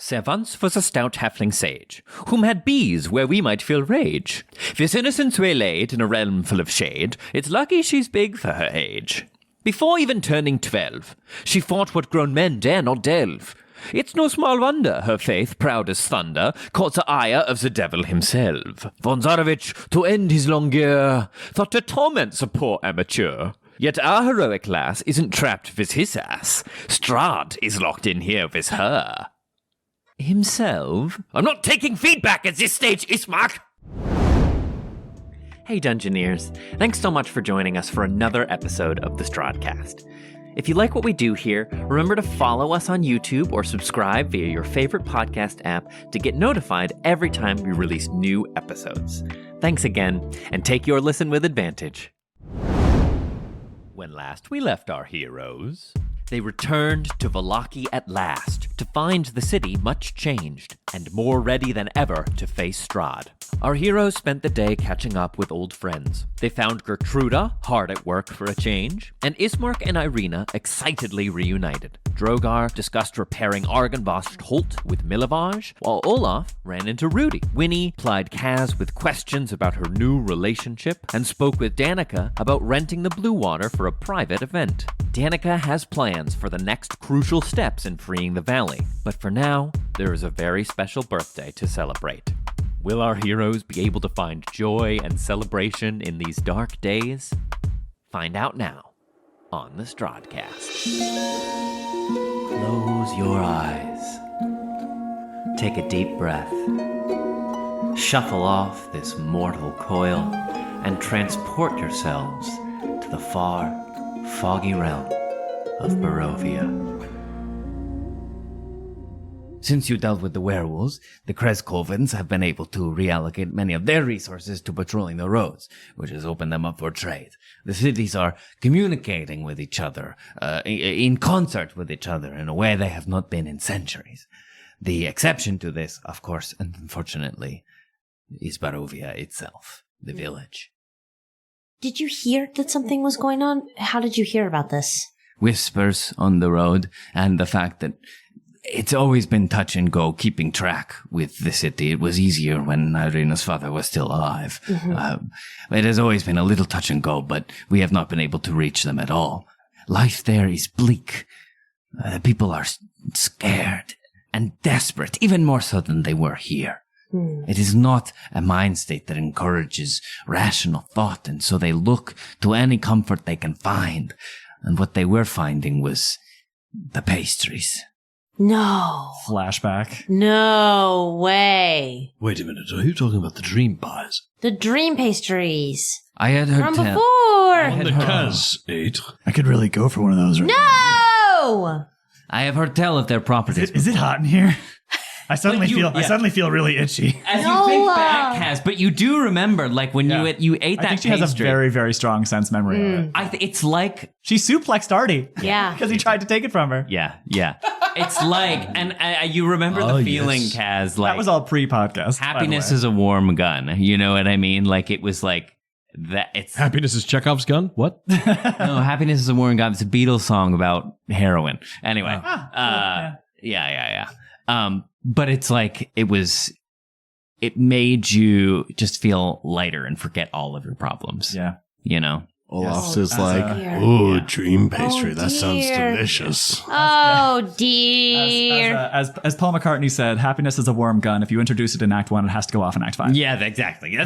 There once was a stout halfling sage, whom had bees where we might feel rage. This innocence waylaid in a realm full of shade, it's lucky she's big for her age. Before even turning 12, she fought what grown men dare not delve. It's no small wonder her faith, proud as thunder, caught the ire of the devil himself. Von Zarovich, to end his long year, thought to torment the poor amateur. Yet our heroic lass isn't trapped with his ass. Strahd is locked in here with her. Himself? I'm not taking feedback at this stage, Ismark! Hey Dungeoneers, thanks so much for joining us for another episode of the Strahdcast. If you like what we do here, remember to follow us on YouTube or subscribe via your favorite podcast app to get notified every time we release new episodes. Thanks again, and take your listen with advantage. When last we left our heroes, they returned to Vallaki at last, to find the city much changed, and more ready than ever to face Strahd. Our heroes spent the day catching up with old friends. They found Gertruda hard at work for a change, and Ismark and Irina excitedly reunited. Drogar discussed repairing Argynvost Holt with Milavage, while Olaf ran into Rudy. Winnie plied Kaz with questions about her new relationship, and spoke with Danica about renting the Blue Water for a private event. Danica has plans for the next crucial steps in freeing the valley, but for now, there is a very special birthday to celebrate. Will our heroes be able to find joy and celebration in these dark days? Find out now on the Strahdcast. Close your eyes. Take a deep breath. Shuffle off this mortal coil and transport yourselves to the far, foggy realm of Barovia. Since you dealt with the werewolves, the Kreskovans have been able to reallocate many of their resources to patrolling the roads, which has opened them up for trade. The cities are communicating with each other, in concert with each other in a way they have not been in centuries. The exception to this, of course, and unfortunately, is Barovia itself, the village. Did you hear that something was going on? How did you hear about this? Whispers on the road, and the fact that it's always been touch and go, keeping track with the city. It was easier when Irina's father was still alive. Mm-hmm. It has always been a little touch and go, but we have not been able to reach them at all. Life there is bleak. People are scared and desperate, even more so than they were here. It is not a mind state that encourages rational thought, and so they look to any comfort they can find. And what they were finding was the pastries. No. Flashback. No way. Wait a minute, are you talking about the dream pies? The dream pastries. I had heard from tell. before. On the Kaz 8. I could really go for one of those right No! I have heard tell of their properties. Is it hot in here? I suddenly feel really itchy. As you think back, Kaz, but you do remember, like, when you ate that I think she pastry. has a very, very strong sense memory of it. It's like... She suplexed Artie. Yeah. Because he tried to take it from her. Yeah. It's like... And you remember the feeling, yes. Kaz, like... That was all pre-podcast. Happiness is a warm gun. You know what I mean? Like, it was like... that. It's Happiness is Chekhov's gun? What? No, Happiness is a warm gun. It's a Beatles song about heroin. Anyway. Yeah. But it's like, it made you just feel lighter and forget all of your problems. Yeah. You know? Olaf Yes. says dream pastry. That sounds delicious. Oh, dear. As Paul McCartney said, happiness is a warm gun. If you introduce it in Act 1, it has to go off in Act 5. Yeah, exactly.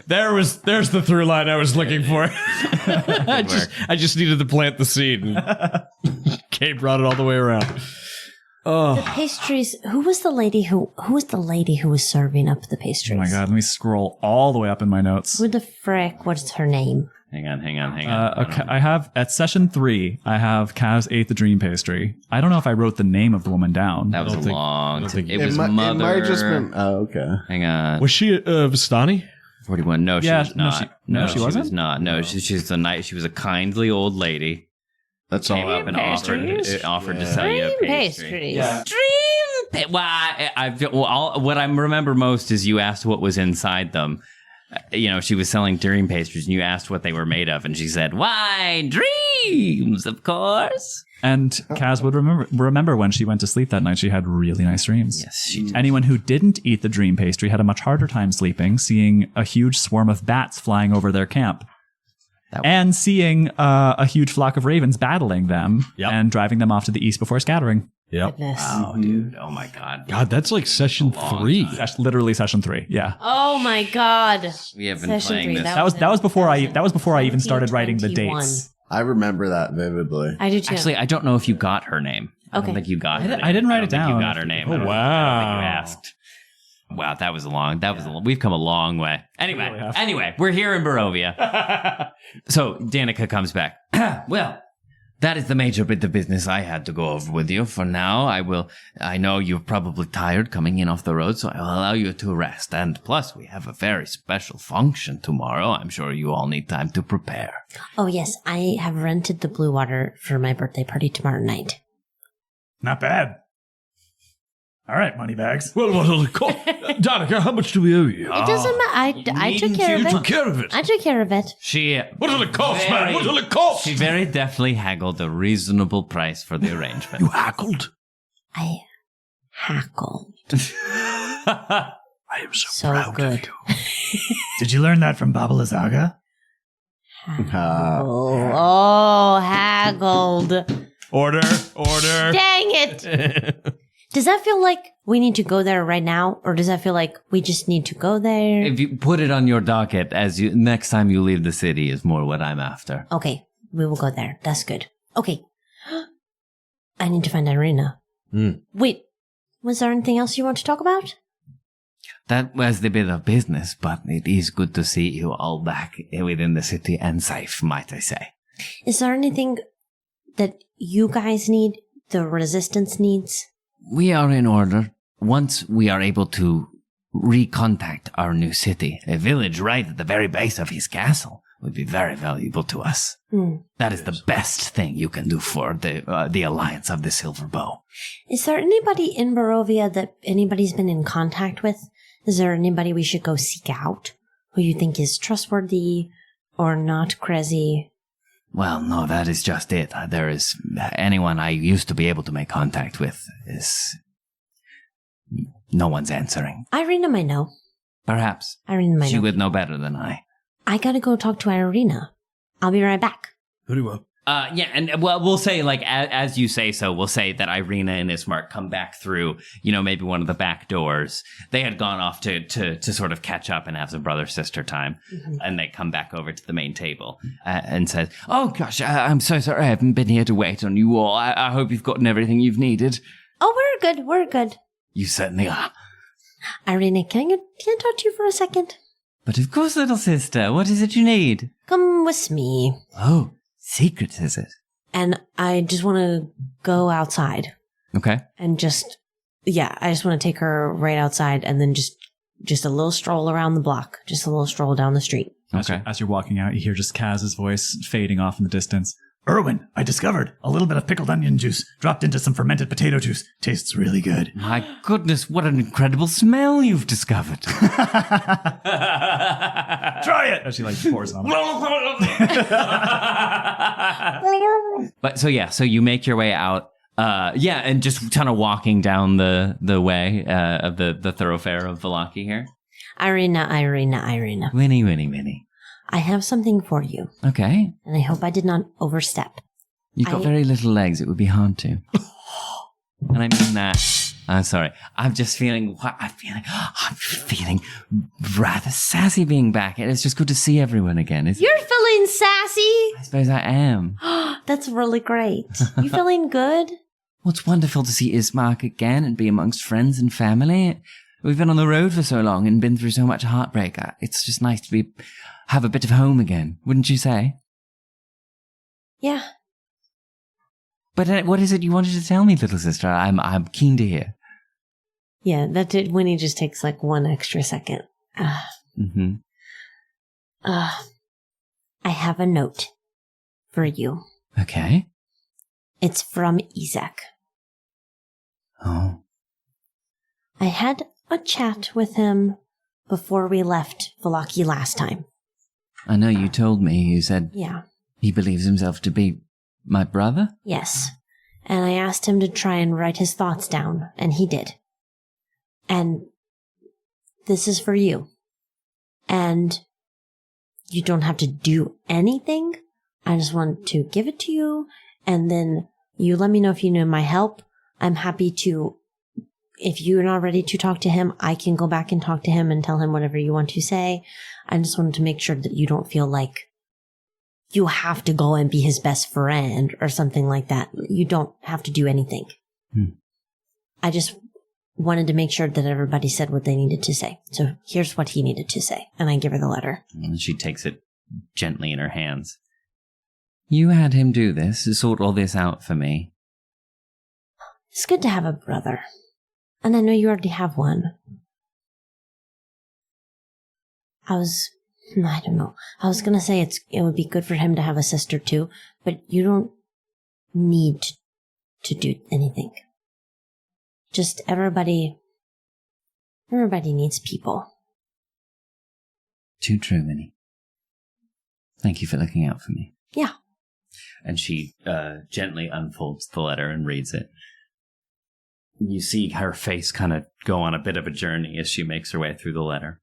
There's the through line I was looking for. I just needed to plant the seed, and Kay brought it all the way around. The pastries. Who was the lady who was serving up the pastries? Oh my god, let me scroll all the way up in my notes. Who the frick? What's her name? Hang on. Okay, I have, at session 3, I have Kaz ate the dream pastry. I don't know if I wrote the name of the woman down. That was long. It was It Mother. might have just been... Oh, okay. Hang on. Was she Vistani? 41. No, she was not. She wasn't? was not. No, she's a nice. She was a kindly old lady. That's all Came up and offered to sell you a Dream pastry. pastries. Yeah. What I remember most is you asked what was inside them, she was selling dream pastries, and you asked what they were made of, and she said, "Why, dreams, of course." And Kaz would remember when she went to sleep that night, she had really nice dreams. Yes, she did. Anyone who didn't eat the dream pastry had a much harder time sleeping, seeing a huge swarm of bats flying over their camp. And seeing a huge flock of ravens battling them and driving them off to the east before scattering. Yep. Wow, dude. Oh, my God. God, that's like session 3. Literally session 3. Yeah. Oh my god. We have been Session playing 3, this. That was before I even started writing the 1721. dates. I remember that vividly. I do too. Actually, I don't know if you got her name. I don't Okay. think you got her name. I didn't write don't it think down. You got her name. Oh, I don't wow. think you asked. Wow, that was long. We've come a long way. Anyway, we're here in Barovia. So Danica comes back. Well, that is the major bit of business I had to go over with you. For now, I know you're probably tired coming in off the road, so I will allow you to rest. And plus, we have a very special function tomorrow. I'm sure you all need time to prepare. Oh yes, I have rented the Blue Water for my birthday party tomorrow night. Not bad. All right, moneybags. Well, what will it cost? Danica, how much do we owe you? It doesn't matter. I took care of You it. took care of it. I took care of it. She What will it cost, man? What will it cost? She very deftly haggled a reasonable price for the arrangement. You haggled? I hackled. I am so proud good. of you. Did you learn that from Baba Lysaga? Oh, haggled. Order. Dang it. Does that feel like we need to go there right now? Or does that feel like we just need to go there? If you put it on your docket next time you leave the city is more what I'm after. Okay, we will go there. That's good. Okay. I need to find Irina. Wait, was there anything else you want to talk about? That was the bit of business, but it is good to see you all back within the city and safe, might I say. Is there anything that you guys need, the resistance needs? We are in order. Once we are able to recontact our new city, a village right at the very base of his castle would be very valuable to us. That is the best thing you can do for the Alliance of the Silver Bow. Is there anybody in Barovia that anybody's been in contact with? Is there anybody we should go seek out who you think is trustworthy or not crazy? Well, no, that is just it. There is anyone I used to be able to make contact with is no one's answering. Irina might know. Perhaps. Irina might She know. would know better than I. I gotta go talk to Irina. I'll be right back. Very well. Yeah, and well, we'll say, like, as you say so, we'll say that Irina and Ismark come back through, maybe one of the back doors. They had gone off to sort of catch up and have some brother-sister time, and they come back over to the main table and says, "Oh, gosh, I'm so sorry I haven't been here to wait on you all. I hope you've gotten everything you've needed." Oh, we're good. You certainly are. Irina, can I talk to you for a second? But of course, little sister, what is it you need? Come with me. Oh, secret, is it? And I just want to go outside. Okay. And I just want to take her right outside and then just a little stroll around the block. Just a little stroll down the street. Okay. As you're walking out, you hear just Kaz's voice fading off in the distance. Erwin, I discovered a little bit of pickled onion juice dropped into some fermented potato juice. Tastes really good. My goodness, what an incredible smell you've discovered. Try it! As she pours it on. But so you make your way out. And just kind of walking down the way of the thoroughfare of Vallaki here. Irina. Winnie. I have something for you. Okay. And I hope I did not overstep. You've got very little legs. It would be hard to. And I mean that. I'm sorry. I'm just feeling I'm feeling rather sassy being back. And it's just good to see everyone again. You're feeling sassy? I suppose I am. That's really great. You feeling good? Well, it's wonderful to see Ismark again and be amongst friends and family. We've been on the road for so long and been through so much heartbreak. It's just nice to have a bit of home again, wouldn't you say? Yeah. But what is it you wanted to tell me, little sister? I'm keen to hear. Yeah, Winnie just takes one extra second. Mm-hmm. I have a note for you. Okay. It's from Izek. Oh. I had a chat with him before we left Vallaki last time. I know you told me. You said Yeah. he believes himself to be my brother? Yes. And I asked him to try and write his thoughts down, and he did. And this is for you. And you don't have to do anything. I just want to give it to you, and then you let me know if you need my help. I'm happy to, if you're not ready to talk to him, I can go back and talk to him and tell him whatever you want to say. I just wanted to make sure that you don't feel like you have to go and be his best friend or something like that. You don't have to do anything. I just wanted to make sure that everybody said what they needed to say. So here's what he needed to say. And I give her the letter. And she takes it gently in her hands. You had him do this, sort all this out for me. It's good to have a brother. And I know you already have one. I don't know. I was going to say it would be good for him to have a sister too, but you don't need to do anything. Just everybody needs people. Too true, Winnie. Thank you for looking out for me. Yeah. And she gently unfolds the letter and reads it. You see her face kind of go on a bit of a journey as she makes her way through the letter.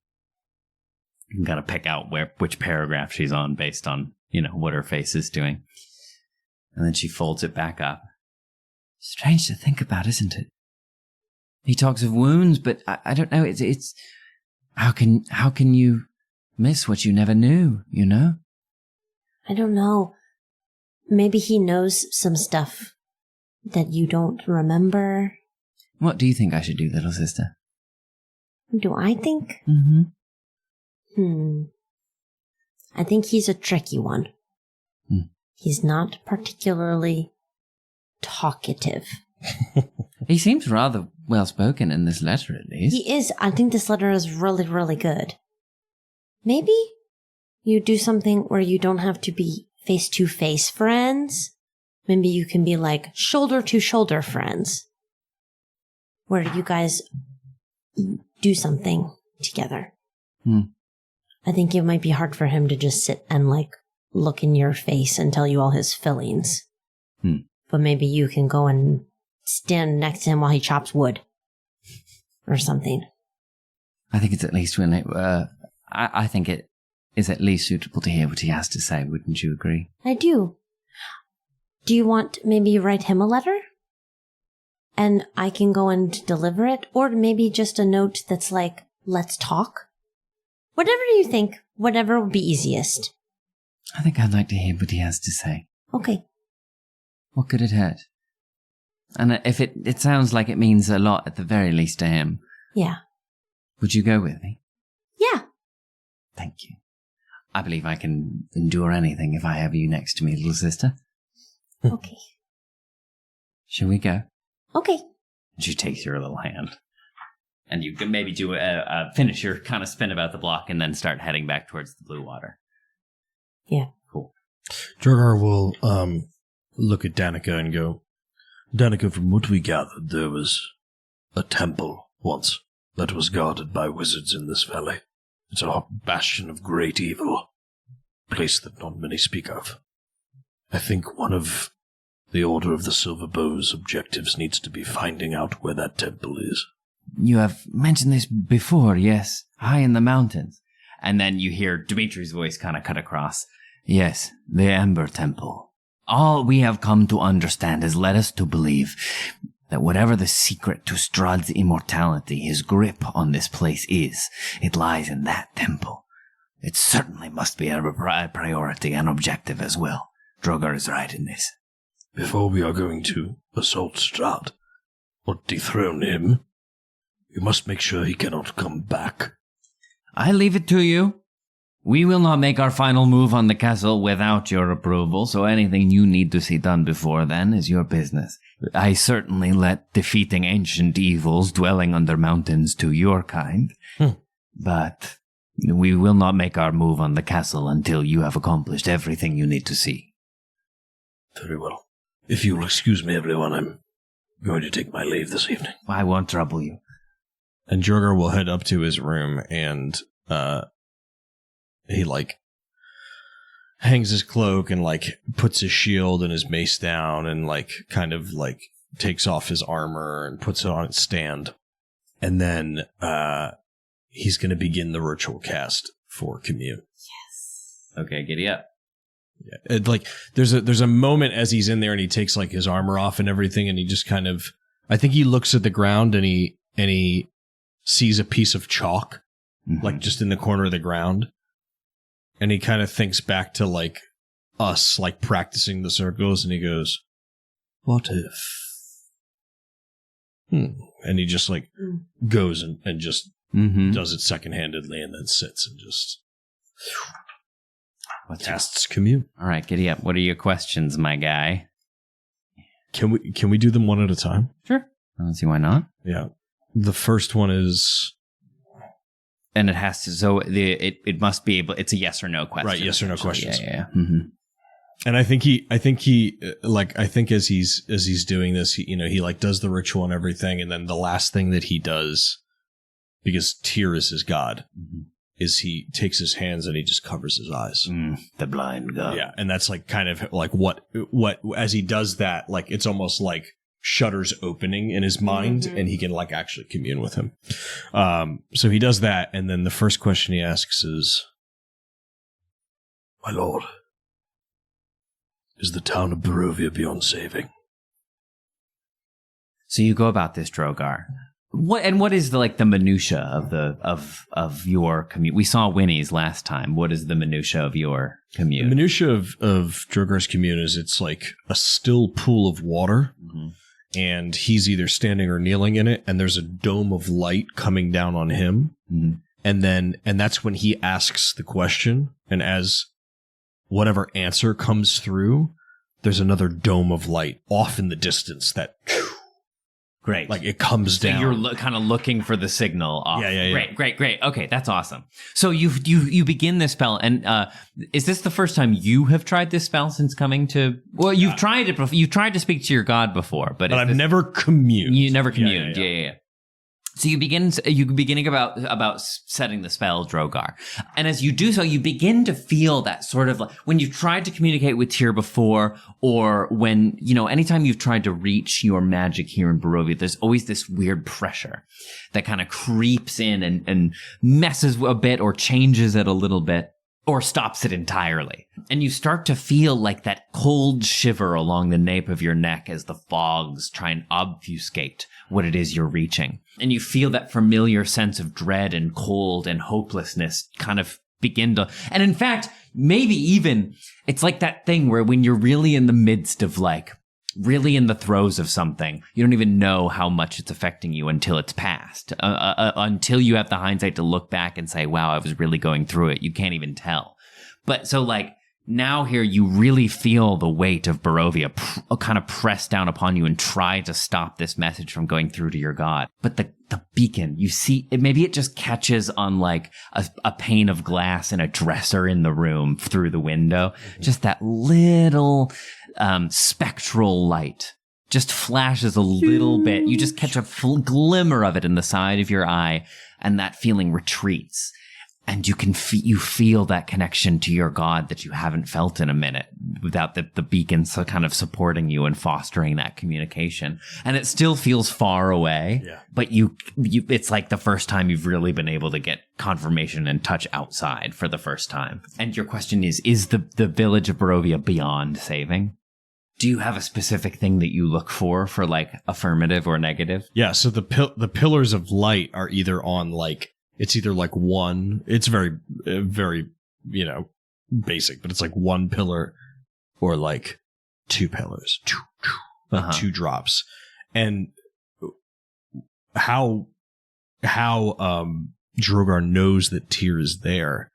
You can kind of pick out which paragraph she's on based on, what her face is doing. And then she folds it back up. Strange to think about, isn't it? He talks of wounds, but I don't know. It's how can you miss what you never knew? I don't know. Maybe he knows some stuff that you don't remember. What do you think I should do, little sister? Do I think? Mm-hmm. I think he's a tricky one. He's not particularly talkative. He seems rather well-spoken in this letter, at least. He is. I think this letter is really, really good. Maybe you do something where you don't have to be face-to-face friends. Maybe you can be like shoulder-to-shoulder friends. Where you guys do something together. I think it might be hard for him to just sit and look in your face and tell you all his feelings. But maybe you can go and stand next to him while he chops wood. Or something. I think it's at least I think it is at least suitable to hear what he has to say, wouldn't you agree? I do. Do you want maybe write him a letter? And I can go and deliver it? Or maybe just a note that's like, let's talk? Whatever you think, whatever would be easiest. I think I'd like to hear what he has to say. Okay. What could it hurt? And if it sounds like it means a lot at the very least to him. Yeah. Would you go with me? Yeah. Thank you. I believe I can endure anything if I have you next to me, little sister. Okay. Shall we go? Okay. She takes your little hand. And you can maybe do finish your kind of spin about the block and then start heading back towards the blue water. Yeah. Cool. Drogar will look at Danica and go, Danica, from what we gathered, there was a temple once that was guarded by wizards in this valley. It's a bastion of great evil, a place that not many speak of. I think one of the Order of the Silver Bow's objectives needs to be finding out where that temple is. You have mentioned this before, yes, high in the mountains. And then you hear Dimitri's voice kind of cut across. Yes, the Ember Temple. All we have come to understand has led us to believe that whatever the secret to Strahd's immortality, his grip on this place is, it lies in that temple. It certainly must be a priority and objective as well. Drogar is right in this. Before we are going to assault Strahd, or dethrone him, we must make sure he cannot come back. I leave it to you. We will not make our final move on the castle without your approval, so anything you need to see done before then is your business. I certainly let defeating ancient evils dwelling under mountains to your kind, but we will not make our move on the castle until you have accomplished everything you need to see. Very well. If you will excuse me, everyone, I'm going to take my leave this evening. I won't trouble you. And Drogar will head up to his room and he like hangs his cloak and like puts his shield and his mace down and like kind of like takes off his armor and puts it on its stand. And then he's going to begin the ritual cast for Commune. Yes. Okay, giddy up. Yeah, like there's a moment as he's in there and he takes like his armor off and everything, and he just kind of, I think he looks at the ground and he sees a piece of chalk, like just in the corner of the ground, and he kind of thinks back to like us, like practicing the circles, and he goes, "What if?" And he just like goes and just does it second-handedly, and then sits and just casts Commune. All right, giddy up. What are your questions, my guy? Can we do them one at a time? Sure. I don't see why not. Yeah. The first one is, and it has to. So it must be able. It's a yes or no question, right? Yes or no questions. Yeah. Mm-hmm. And I think as he's doing this, he like does the ritual and everything, and then the last thing that he does, because Tyr is his god, is he takes his hands and he just covers his eyes. The blind god. Yeah, and that's like kind of like what as he does that, like it's almost like shutters opening in his mind, and he can like actually commune with him. So he does that, and then the first question he asks is, "My lord, is the town of Barovia beyond saving?" So you go about this, Drogar. What is the minutia of your commune? We saw Winnie's last time. What is the minutia of your commune? The minutia of Drogar's commune is it's like a still pool of water, and he's either standing or kneeling in it, and there's a dome of light coming down on him, and that's when he asks the question, and as whatever answer comes through, there's another dome of light off in the distance that great, like it comes down. So you're kind of looking for the signal off. Yeah. Great. Okay, that's awesome. So you begin this spell, and is this the first time you have tried this spell since coming to? Well, you've tried it before. You've tried to speak to your god before, but I've never communed. You never communed. Yeah. So you beginning about setting the spell, Drogar, and as you do so, you begin to feel that sort of like when you've tried to communicate with Tyr before, or when anytime you've tried to reach your magic here in Barovia, there's always this weird pressure that kind of creeps in and messes a bit, or changes it a little bit, or stops it entirely. And you start to feel like that cold shiver along the nape of your neck as the fogs try and obfuscate what it is you're reaching. And you feel that familiar sense of dread and cold and hopelessness kind of begin to, and in fact, maybe even it's like that thing where when you're really in the midst of really in the throes of something, you don't even know how much it's affecting you until it's past. Until you have the hindsight to look back and say, wow, I was really going through it. You can't even tell. But so now here you really feel the weight of Barovia kind of press down upon you and try to stop this message from going through to your god. But the beacon, you see, maybe it just catches on like a pane of glass in a dresser in the room through the window. Just that little spectral light just flashes a little bit. You just catch a glimmer of it in the side of your eye, and that feeling retreats. And you can feel that connection to your god that you haven't felt in a minute without the beacon kind of supporting you and fostering that communication. And it still feels far away, but it's like the first time you've really been able to get confirmation and touch outside for the first time. And your question is the village of Barovia beyond saving? Do you have a specific thing that you look for like affirmative or negative? Yeah. So the pillars of light are either on it's either like one, it's very, very, basic, but it's like one pillar or like two pillars, two drops. And how Drogar knows that Tyr is there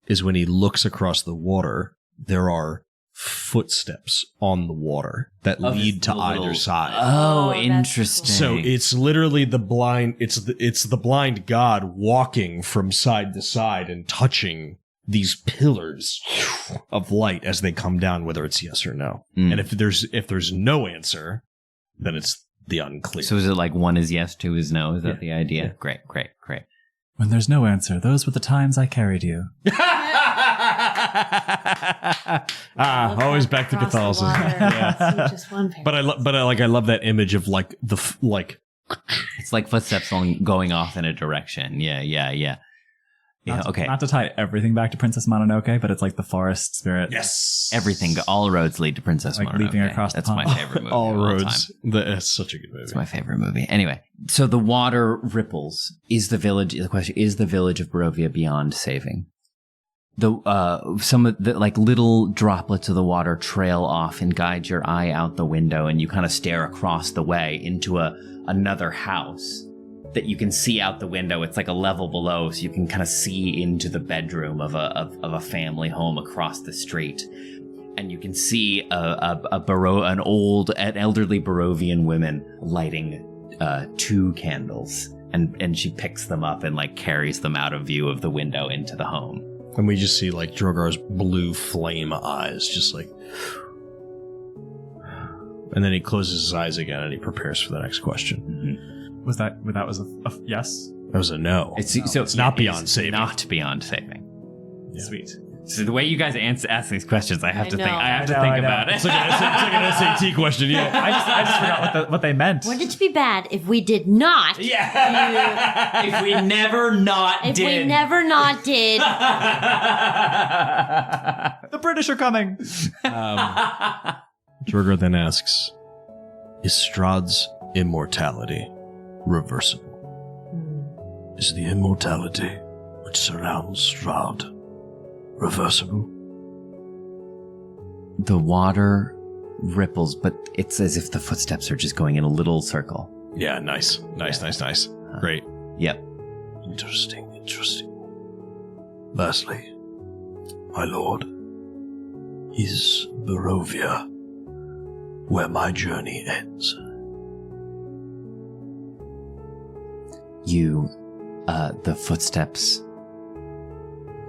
is when he looks across the water, there are footsteps on the water that lead to either side. Oh, interesting. So it's literally the blind, it's the blind god walking from side to side and touching these pillars of light as they come down, whether it's yes or no. And if there's no answer, then it's the unclear. So is it like 1 is yes, 2 is no? Is that the idea? Yeah. Great. When there's no answer, those were the times I carried you. Always back to Catholicism. Yeah. Just one But I love that image of like It's like footsteps going off in a direction. Yeah. Okay. Not to tie everything back to Princess Mononoke, but it's like the forest spirit. yes, Everything, all roads lead to Princess Like Mononoke. leaping across the That's my pond. favorite movie. all of roads. time. That's such a good movie. It's my favorite movie. Anyway, so the water ripples. The question is the village of Barovia beyond saving? Some of the like little droplets of the water trail off and guide your eye out the window, and you kind of stare across the way into another house that you can see out the window. It's like a level below, so you can kind of see into the bedroom of a family home across the street. And you can see an elderly Barovian woman lighting 2 candles, and she picks them up and like carries them out of view of the window into the home. And we just see like Drogar's blue flame eyes, just like, and then he closes his eyes again and he prepares for the next question. Mm-hmm. Was that a yes? That was a no. It's not beyond saving. Not beyond saving. Yeah. Sweet. So the way you guys ask these questions, I have to know. think. I have to I think know. about it. It's like an SAT question. Yeah. I just forgot what they meant. Wouldn't it be bad if we did not? Yeah. If we never not If did. we never not did. The British are coming. Drogar then asks, is Strahd's immortality reversible? Is the immortality which surrounds Strahd reversible? The water ripples, but it's as if the footsteps are just going in a little circle. Yeah, nice. Great. Yep. Interesting. Lastly, my lord, is Barovia where my journey ends? The footsteps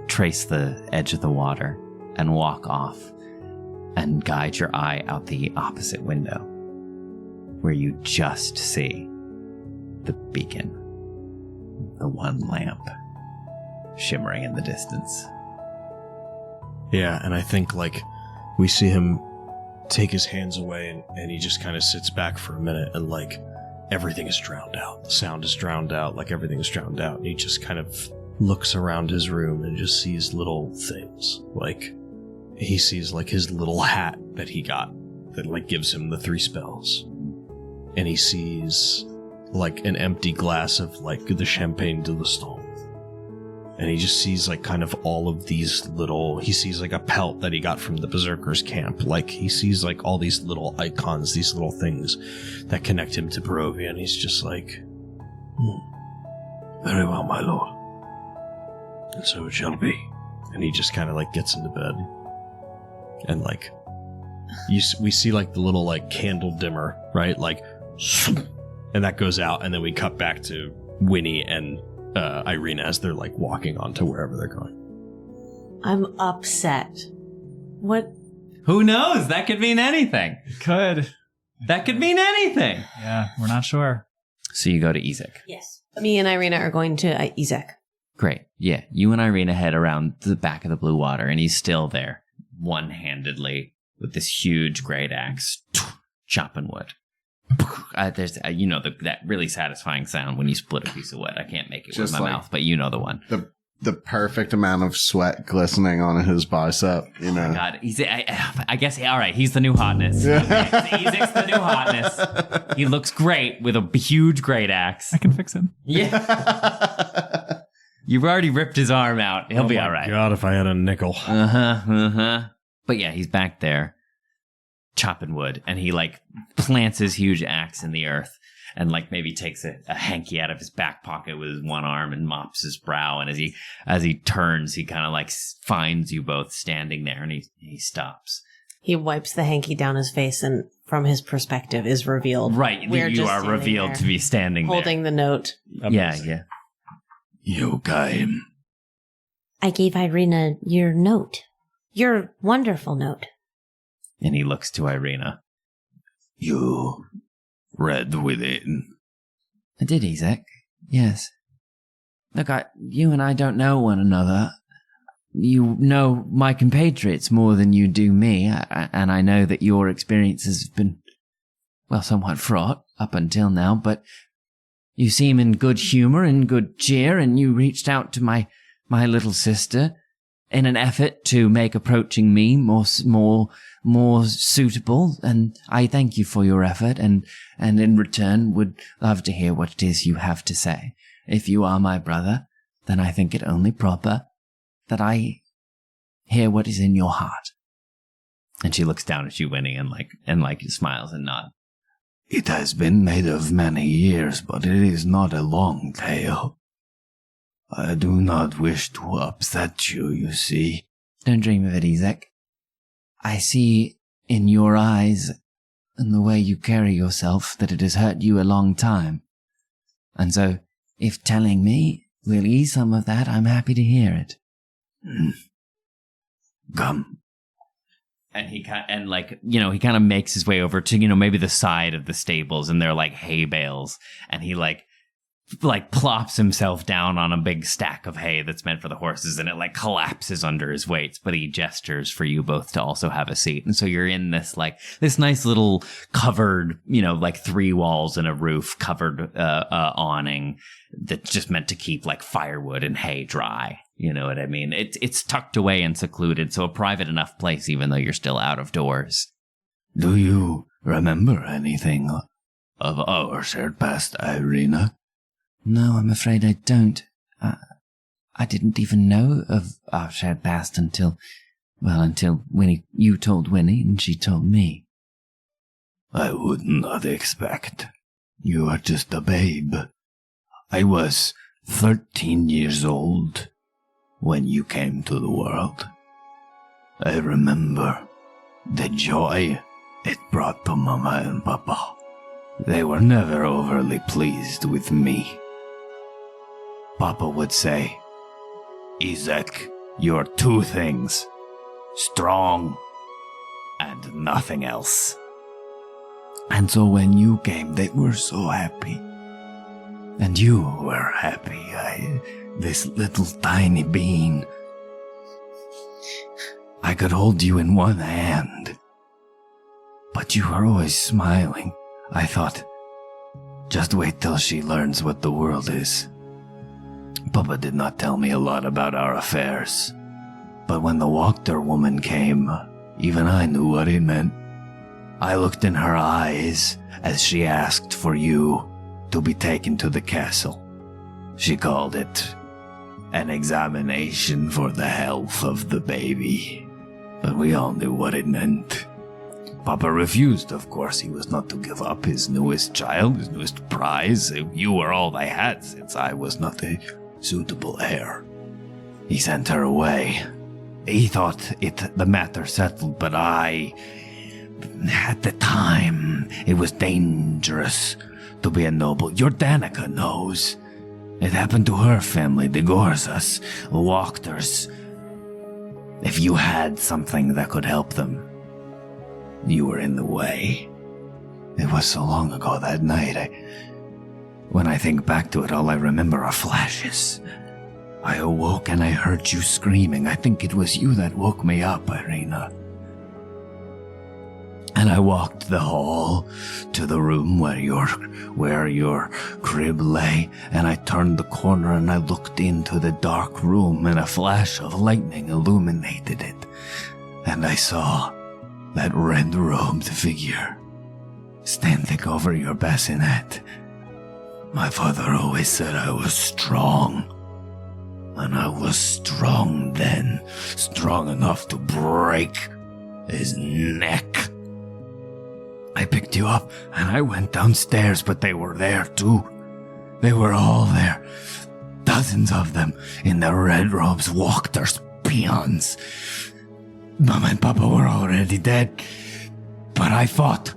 trace the edge of the water and walk off and guide your eye out the opposite window, where you just see the beacon, the one lamp shimmering in the distance. Yeah, and I think like we see him take his hands away and he just kind of sits back for a minute and like everything is drowned out. The sound is drowned out, like everything is drowned out. And he just kind of looks around his room and just sees little things. Like he sees like his little hat that he got that like gives him the 3 spells. And he sees like an empty glass of like the champagne de l'Estompe. And he just sees like kind of all of these little, he sees like a pelt that he got from the Berserkers camp. Like he sees like all these little icons, these little things that connect him to Barovia. And he's just like, very well, my lord. And so it shall be. And he just kind of like gets into bed. And like, we see like the little like candle dimmer, right? Like, and that goes out. And then we cut back to Winnie and Irina as they're like walking on to wherever they're going. I'm upset. What? Who knows? That could mean anything. Could. That could mean anything. Yeah, we're not sure. So you go to Izek. Yes. Me and Irina are going to Izek. Great. Yeah. You and Irina head around the back of the blue water, and he's still there, one-handedly, with this huge great axe, chopping wood. There's, that really satisfying sound when you split a piece of wood. I can't make it Just with my like mouth, but you know the one. The perfect amount of sweat glistening on his bicep, you know. God, I guess, all right, he's the new hotness. Okay, Izek's the new hotness. He looks great with a huge great axe. I can fix him. Yeah. You've already ripped his arm out. He'll be all right. God, if I had a nickel. But yeah, he's back there chopping wood, and he like plants his huge axe in the earth and like maybe takes a hanky out of his back pocket with his one arm and mops his brow. And as he turns, he kind of like finds you both standing there, and he stops. He wipes the hanky down his face, and from his perspective is revealed. Right, We're you just are standing revealed there, to be standing holding the note. there. Yeah. You came. I gave Irina your note. Your wonderful note. And he looks to Irina. You read within. I did, Izek. Yes. Look, you and I don't know one another. You know my compatriots more than you do me, and I know that your experiences have been, well, somewhat fraught up until now, but you seem in good humor and good cheer, and you reached out to my little sister in an effort to make approaching me more suitable, and I thank you for your effort, and in return would love to hear what it is you have to say. If you are my brother, then I think it only proper that I hear what is in your heart. And she looks down at you, Winnie, and smiles and nods. It has been made of many years, but it is not a long tale. I do not wish to upset you, you see. Don't dream of it, Izek. I see in your eyes and the way you carry yourself that it has hurt you a long time. And so, if telling me will ease some of that, I'm happy to hear it. Come. And he kind of makes his way over to, maybe the side of the stables, and they're like hay bales, and he like plops himself down on a big stack of hay that's meant for the horses, and it like collapses under his weights, but he gestures for you both to also have a seat. And so you're in this nice little covered, 3 walls and a roof covered awning that's just meant to keep like firewood and hay dry. You know what I mean? It's tucked away and secluded, so a private enough place even though you're still out of doors. Do you remember anything of our shared past, Irina? No, I'm afraid I don't. I didn't even know of our shared past until Winnie, you told Winnie and she told me. I would not expect. You are just a babe. I was 13 years old when you came to the world. I remember the joy it brought to Mama and Papa. They were never overly pleased with me. Papa would say, Izek, you're 2 things, strong and nothing else. And so when you came, they were so happy. And you were happy, this little tiny bean. I could hold you in one hand, but you were always smiling. I thought, just wait till she learns what the world is. Papa did not tell me a lot about our affairs, but when the Wachter woman came, even I knew what it meant. I looked in her eyes as she asked for you to be taken to the castle. She called it an examination for the health of the baby, but we all knew what it meant. Papa refused, of course. He was not to give up his newest child, his newest prize. You were all they had, since I was not a suitable heir. He sent her away. He thought the matter settled, but at the time, it was dangerous to be a noble. Your Danica knows. It happened to her family, the Gorzas, the Wachters. If you had something that could help them, you were in the way. It was so long ago that night. When I think back to it, all I remember are flashes. I awoke and I heard you screaming. I think it was you that woke me up, Irina. And I walked the hall to the room where your crib lay, and I turned the corner and I looked into the dark room, and a flash of lightning illuminated it. And I saw that red-robed figure standing over your bassinet. My father always said I was strong. And I was strong then, strong enough to break his neck. I picked you up and I went downstairs, but they were there too. They were all there. Dozens of them in their red robes, Wachters, peons. Mama and Papa were already dead, but I fought.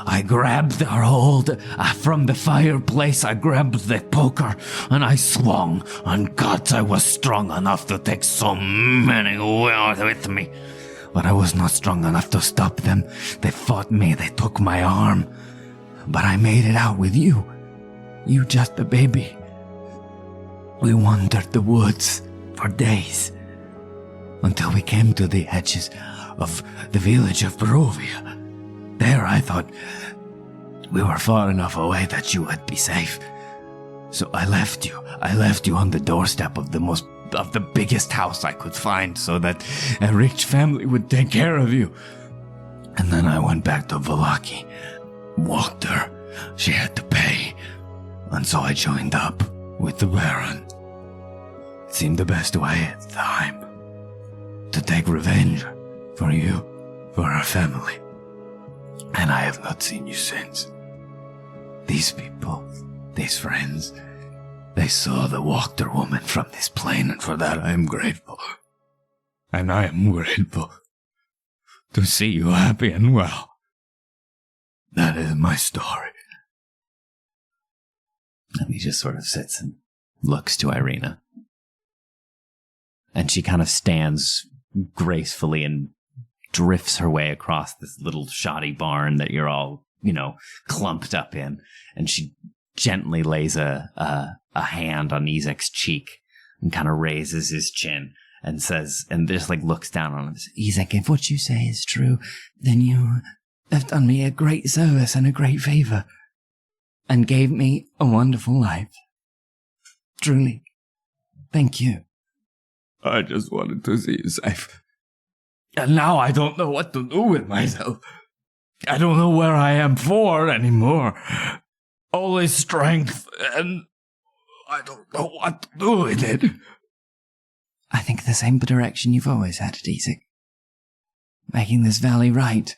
I grabbed our hold from the fireplace. I grabbed the poker and I swung. On gods, I was strong enough to take so many with me. But I was not strong enough to stop them. They fought me. They took my arm. But I made it out with you. You just a baby. We wandered the woods for days until we came to the edges of the village of Barovia. There I thought we were far enough away that you would be safe. So I left you. I left you on the doorstep of the biggest house I could find so that a rich family would take care of you. And then I went back to Vallaki, walked her. She had to pay. And so I joined up with the Baron. It seemed the best way at the time to take revenge for you, for our family. And I have not seen you since. These people, these friends, they saw the Wachter woman from this plane, and for that I am grateful. And I am grateful to see you happy and well. That is my story. And he just sort of sits and looks to Irina. And she kind of stands gracefully and drifts her way across this little shoddy barn that you're all, clumped up in. And she gently lays a hand on Izek's cheek and kind of raises his chin and says, and just looks down on him. Izek, if what you say is true, then you have done me a great service and a great favor, and gave me a wonderful life. Truly. Thank you. I just wanted to see you safe. And now I don't know what to do with myself. I don't know where I am for anymore. All this strength, and I don't know what to do with it. I think the same direction you've always had it, Izek. Making this valley right.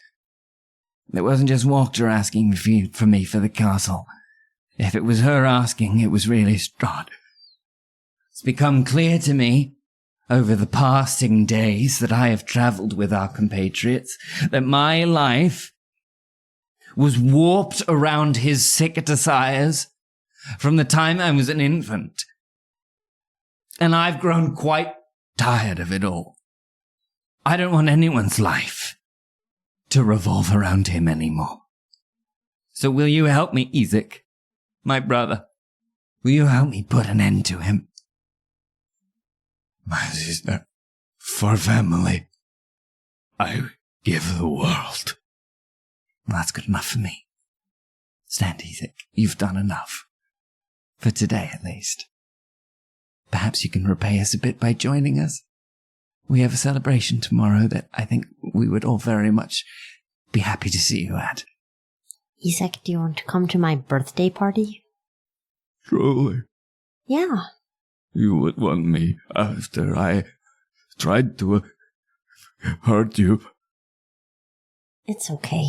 It wasn't just Wachter asking for me for the castle. If it was her asking, it was really Strahd. It's become clear to me over the passing days that I have travelled with our compatriots that my life was warped around his sick desires from the time I was an infant. And I've grown quite tired of it all. I don't want anyone's life to revolve around him anymore. So will you help me, Izek, my brother? Will you help me put an end to him? My sister, for family, I give the world. That's good enough for me. Stand, Izek. You've done enough. For today, at least. Perhaps you can repay us a bit by joining us. We have a celebration tomorrow that I think we would all very much be happy to see you at. Izek, do you want to come to my birthday party? Truly. Yeah. You would want me after I tried to hurt you. It's okay.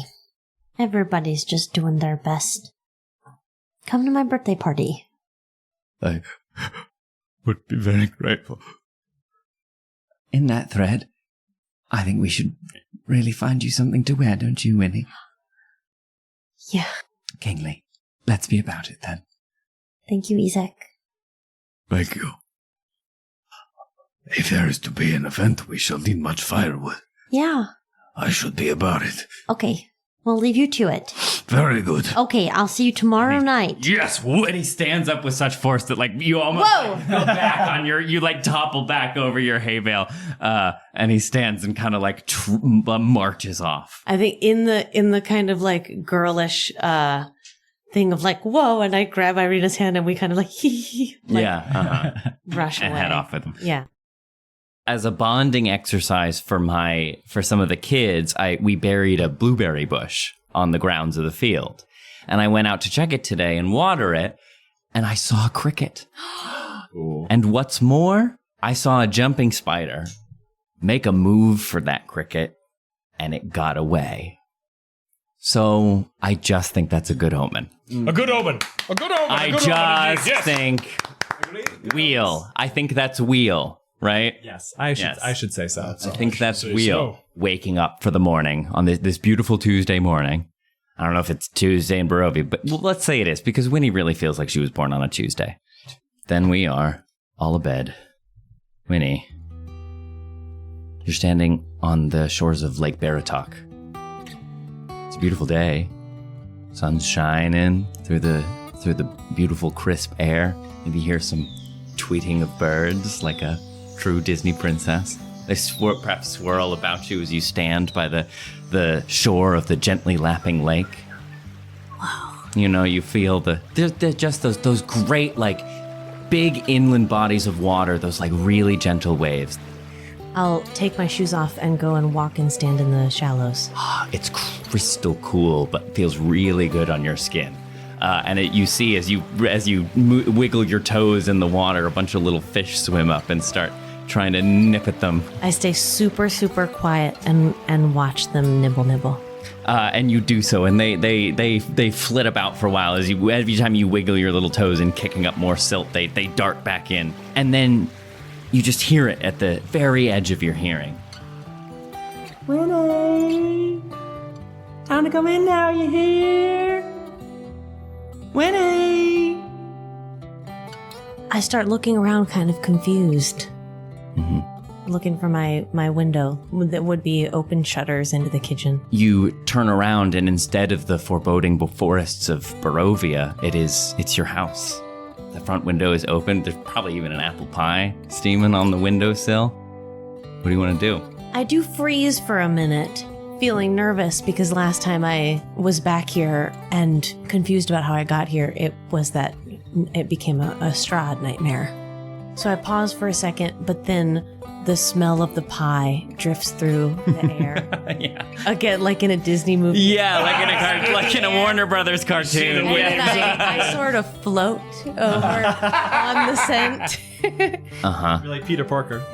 Everybody's just doing their best. Come to my birthday party. I would be very grateful. In that thread, I think we should really find you something to wear, don't you, Winnie? Yeah. Kingly, let's be about it then. Thank you, Izek. Thank you. If there is to be an event, we shall need much firewood. Yeah. I should be about it. Okay. We'll leave you to it. Very good. Okay, I'll see you tomorrow night. Yes, and he stands up with such force that you almost go back on you topple back over your hay bale, and he stands and kind of marches off. I think in the kind of girlish thing of whoa, and I grab Irina's hand and we kind of rush and away. head off with him. Yeah. As a bonding exercise for some of the kids, we buried a blueberry bush on the grounds of the field. And I went out to check it today and water it, and I saw a cricket. And what's more, I saw a jumping spider make a move for that cricket, and it got away. So I just think that's a good omen. A good omen. A good omen. I think wheel. I think that's wheel. Right? Yes, I should say so. I think that's Wheel waking up for the morning on this beautiful Tuesday morning. I don't know if it's Tuesday in Barovia, but let's say it is, because Winnie really feels like she was born on a Tuesday. Then we are all abed. Winnie, you're standing on the shores of Lake Baratok. It's a beautiful day. Sun's shining through the beautiful crisp air. Maybe you hear some tweeting of birds like a true Disney princess. They perhaps swirl about you as you stand by the shore of the gently lapping lake. Wow. You know, you feel they're just those great, like, big inland bodies of water, those, like, really gentle waves. I'll take my shoes off and go and walk and stand in the shallows. It's crystal cool, but feels really good on your skin. And you see as you wiggle your toes in the water, a bunch of little fish swim up and start trying to nip at them. I stay super, super quiet and watch them nibble. And you do so, and they flit about for a while as every time you wiggle your little toes and kicking up more silt, they dart back in, and then you just hear it at the very edge of your hearing. Winnie, time to come in now. You hear? Winnie. I start looking around, kind of confused. Looking for my window that would be open shutters into the kitchen. You turn around, and instead of the foreboding forests of Barovia, it's your house. The front window is open. There's probably even an apple pie steaming on the windowsill. What do you want to do? I do freeze for a minute, feeling nervous because last time I was back here and confused about how I got here, it became a Strahd nightmare. So I pause for a second, but then the smell of the pie drifts through the air. Yeah. Again, like in a Disney movie. Yeah, like in a Warner Brothers cartoon. And then I sort of float over on the scent. You're like Peter Porker.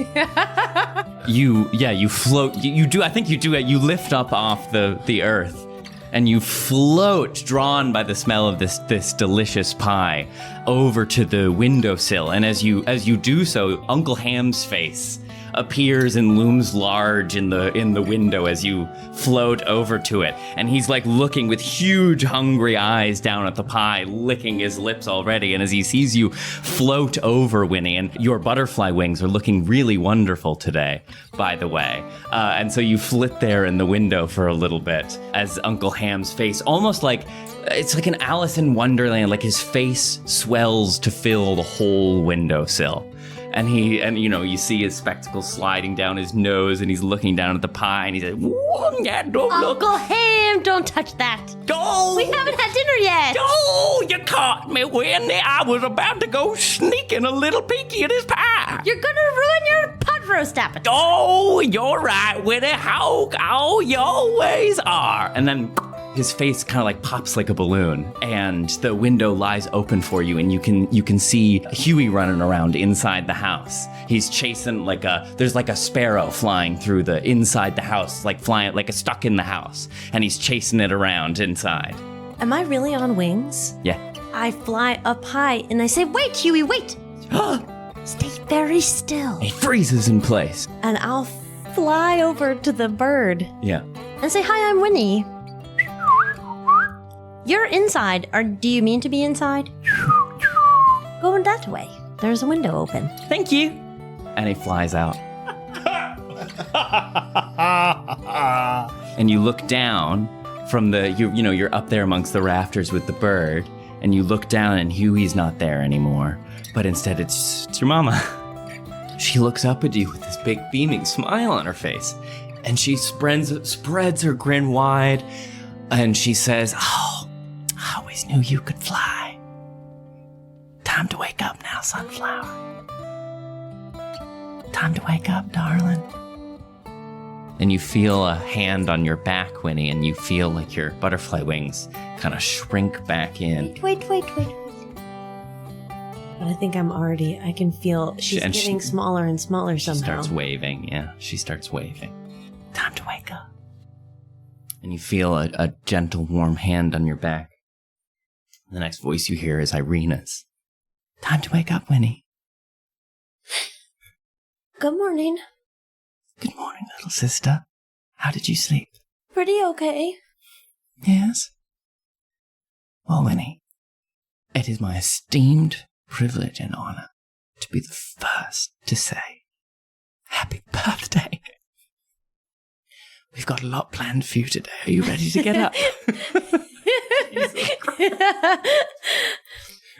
You float. You do. I think you do it. You lift up off the earth, and you float, drawn by the smell of this delicious pie, over to the windowsill. And as you do so, Uncle Ham's face appears and looms large in the window as you float over to it. And he's like looking with huge hungry eyes down at the pie, licking his lips already. And as he sees you float over, Winnie, and your butterfly wings are looking really wonderful today, by the way. And so you flit there in the window for a little bit as Uncle Ham's face, almost like it's like an Alice in Wonderland, like his face swells to fill the whole windowsill. And you see his spectacles sliding down his nose, and he's looking down at the pie, and he says, yeah, don't look. Uncle Ham, don't touch that. Go! We haven't had dinner yet. Oh, you caught me, Winnie. I was about to go sneaking a little peeky at his pie. You're gonna ruin your pot roast appetite. Oh, you're right, Winnie. How you always are. And then his face kind of like pops like a balloon, and the window lies open for you, and you can see Huey running around inside the house. He's chasing there's like a sparrow flying through inside the house, like flying, like stuck in the house, and he's chasing it around inside. Am I really on wings? Yeah. I fly up high and I say, wait, Huey, wait. Stay very still. He freezes in place. And I'll fly over to the bird. Yeah. And say, hi, I'm Winnie. You're inside, or do you mean to be inside? Going that way. There's a window open. Thank you. And he flies out. And you look down from you're up there amongst the rafters with the bird, and you look down and Huey's not there anymore, but instead it's your mama. She looks up at you with this big beaming smile on her face, and she spreads her grin wide, and she says, "Oh, I always knew you could fly. Time to wake up now, sunflower. Time to wake up, darling." And you feel a hand on your back, Winnie, and you feel like your butterfly wings kind of shrink back in. Wait. But I think I can feel she's getting smaller and smaller somehow. She starts waving, yeah. She starts waving. Time to wake up. And you feel a gentle, warm hand on your back. The next voice you hear is Irina's. Time to wake up, Winnie. Good morning. Good morning, little sister. How did you sleep? Pretty okay. Yes? Well, Winnie, it is my esteemed privilege and honor to be the first to say happy birthday. We've got a lot planned for you today. Are you ready to get up?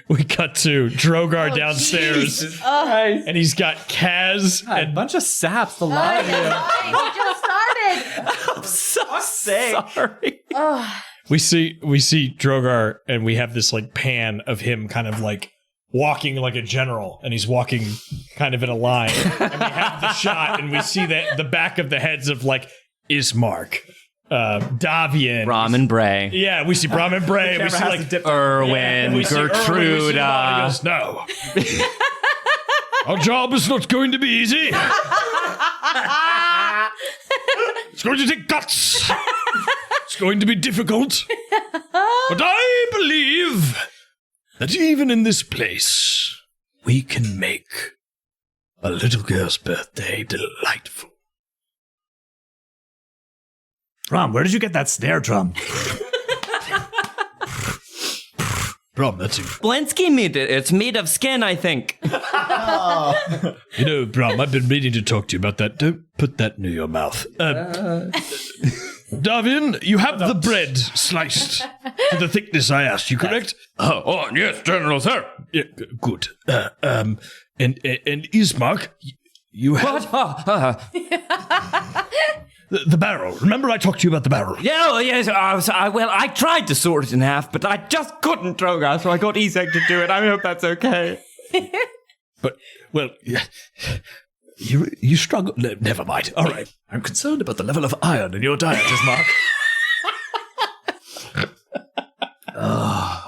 We cut to Drogar downstairs, and he's got Kaz A and bunch of saps, the lot of you. We just started. I'm so sorry. we see Drogar, and we have this like pan of him kind of like walking like a general, and he's walking kind of in a line. And we have the shot, and we see that the back of the heads of like Ismark, Davian, Bram and Bray. Yeah, we see Bram and Bray. We see like Erwin, we see Erwin, we see Gertrude. Bram, and he goes, no. Our job is not going to be easy. It's going to take guts. It's going to be difficult. But I believe that even in this place, we can make a little girl's birthday delightful. Brom, where did you get that snare drum? Brom, that's it. Blinsky made it. It's made of skin, I think. You know, Brom, I've been meaning to talk to you about that. Don't put that near your mouth. Davian, you have the bread sliced to the thickness I asked you, correct? Oh, yes, General, sir. Yeah, good. And Ismark, you have the barrel. Remember I talked to you about the barrel? Yeah, well, yes. I tried to sort it in half, but I just couldn't, Drogar, so I got Izek to do it. I hope that's okay. But, well, you struggle. Never mind. All right. I'm concerned about the level of iron in your diet, Ismark.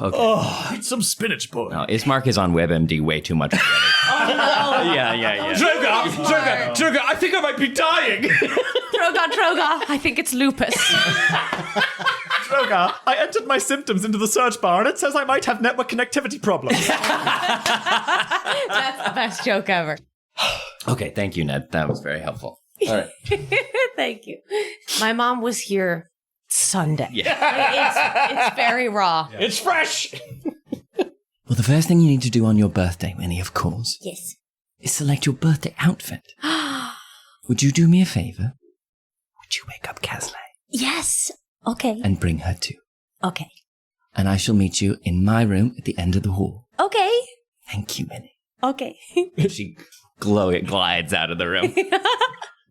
Okay. Oh, eat some spinach, boy. No, Ismark is on WebMD way too much already. Yeah. Drogar, I think I might be dying. Drogar, I think it's lupus. Drogar, I entered my symptoms into the search bar and it says I might have network connectivity problems. That's the best joke ever. Okay, thank you, Ned. That was very helpful. All right. Thank you. My mom was here Sunday. Yeah. It's very raw. Yeah. It's fresh. Well, the first thing you need to do on your birthday, Winnie, of course, Yes. is select your birthday outfit. Would you do me a favor? Would you wake up Kasle Yes. Okay. and bring her too? Okay. And I shall meet you in my room at the end of the hall. Okay. Thank you, Winnie. Okay. She glides out of the room.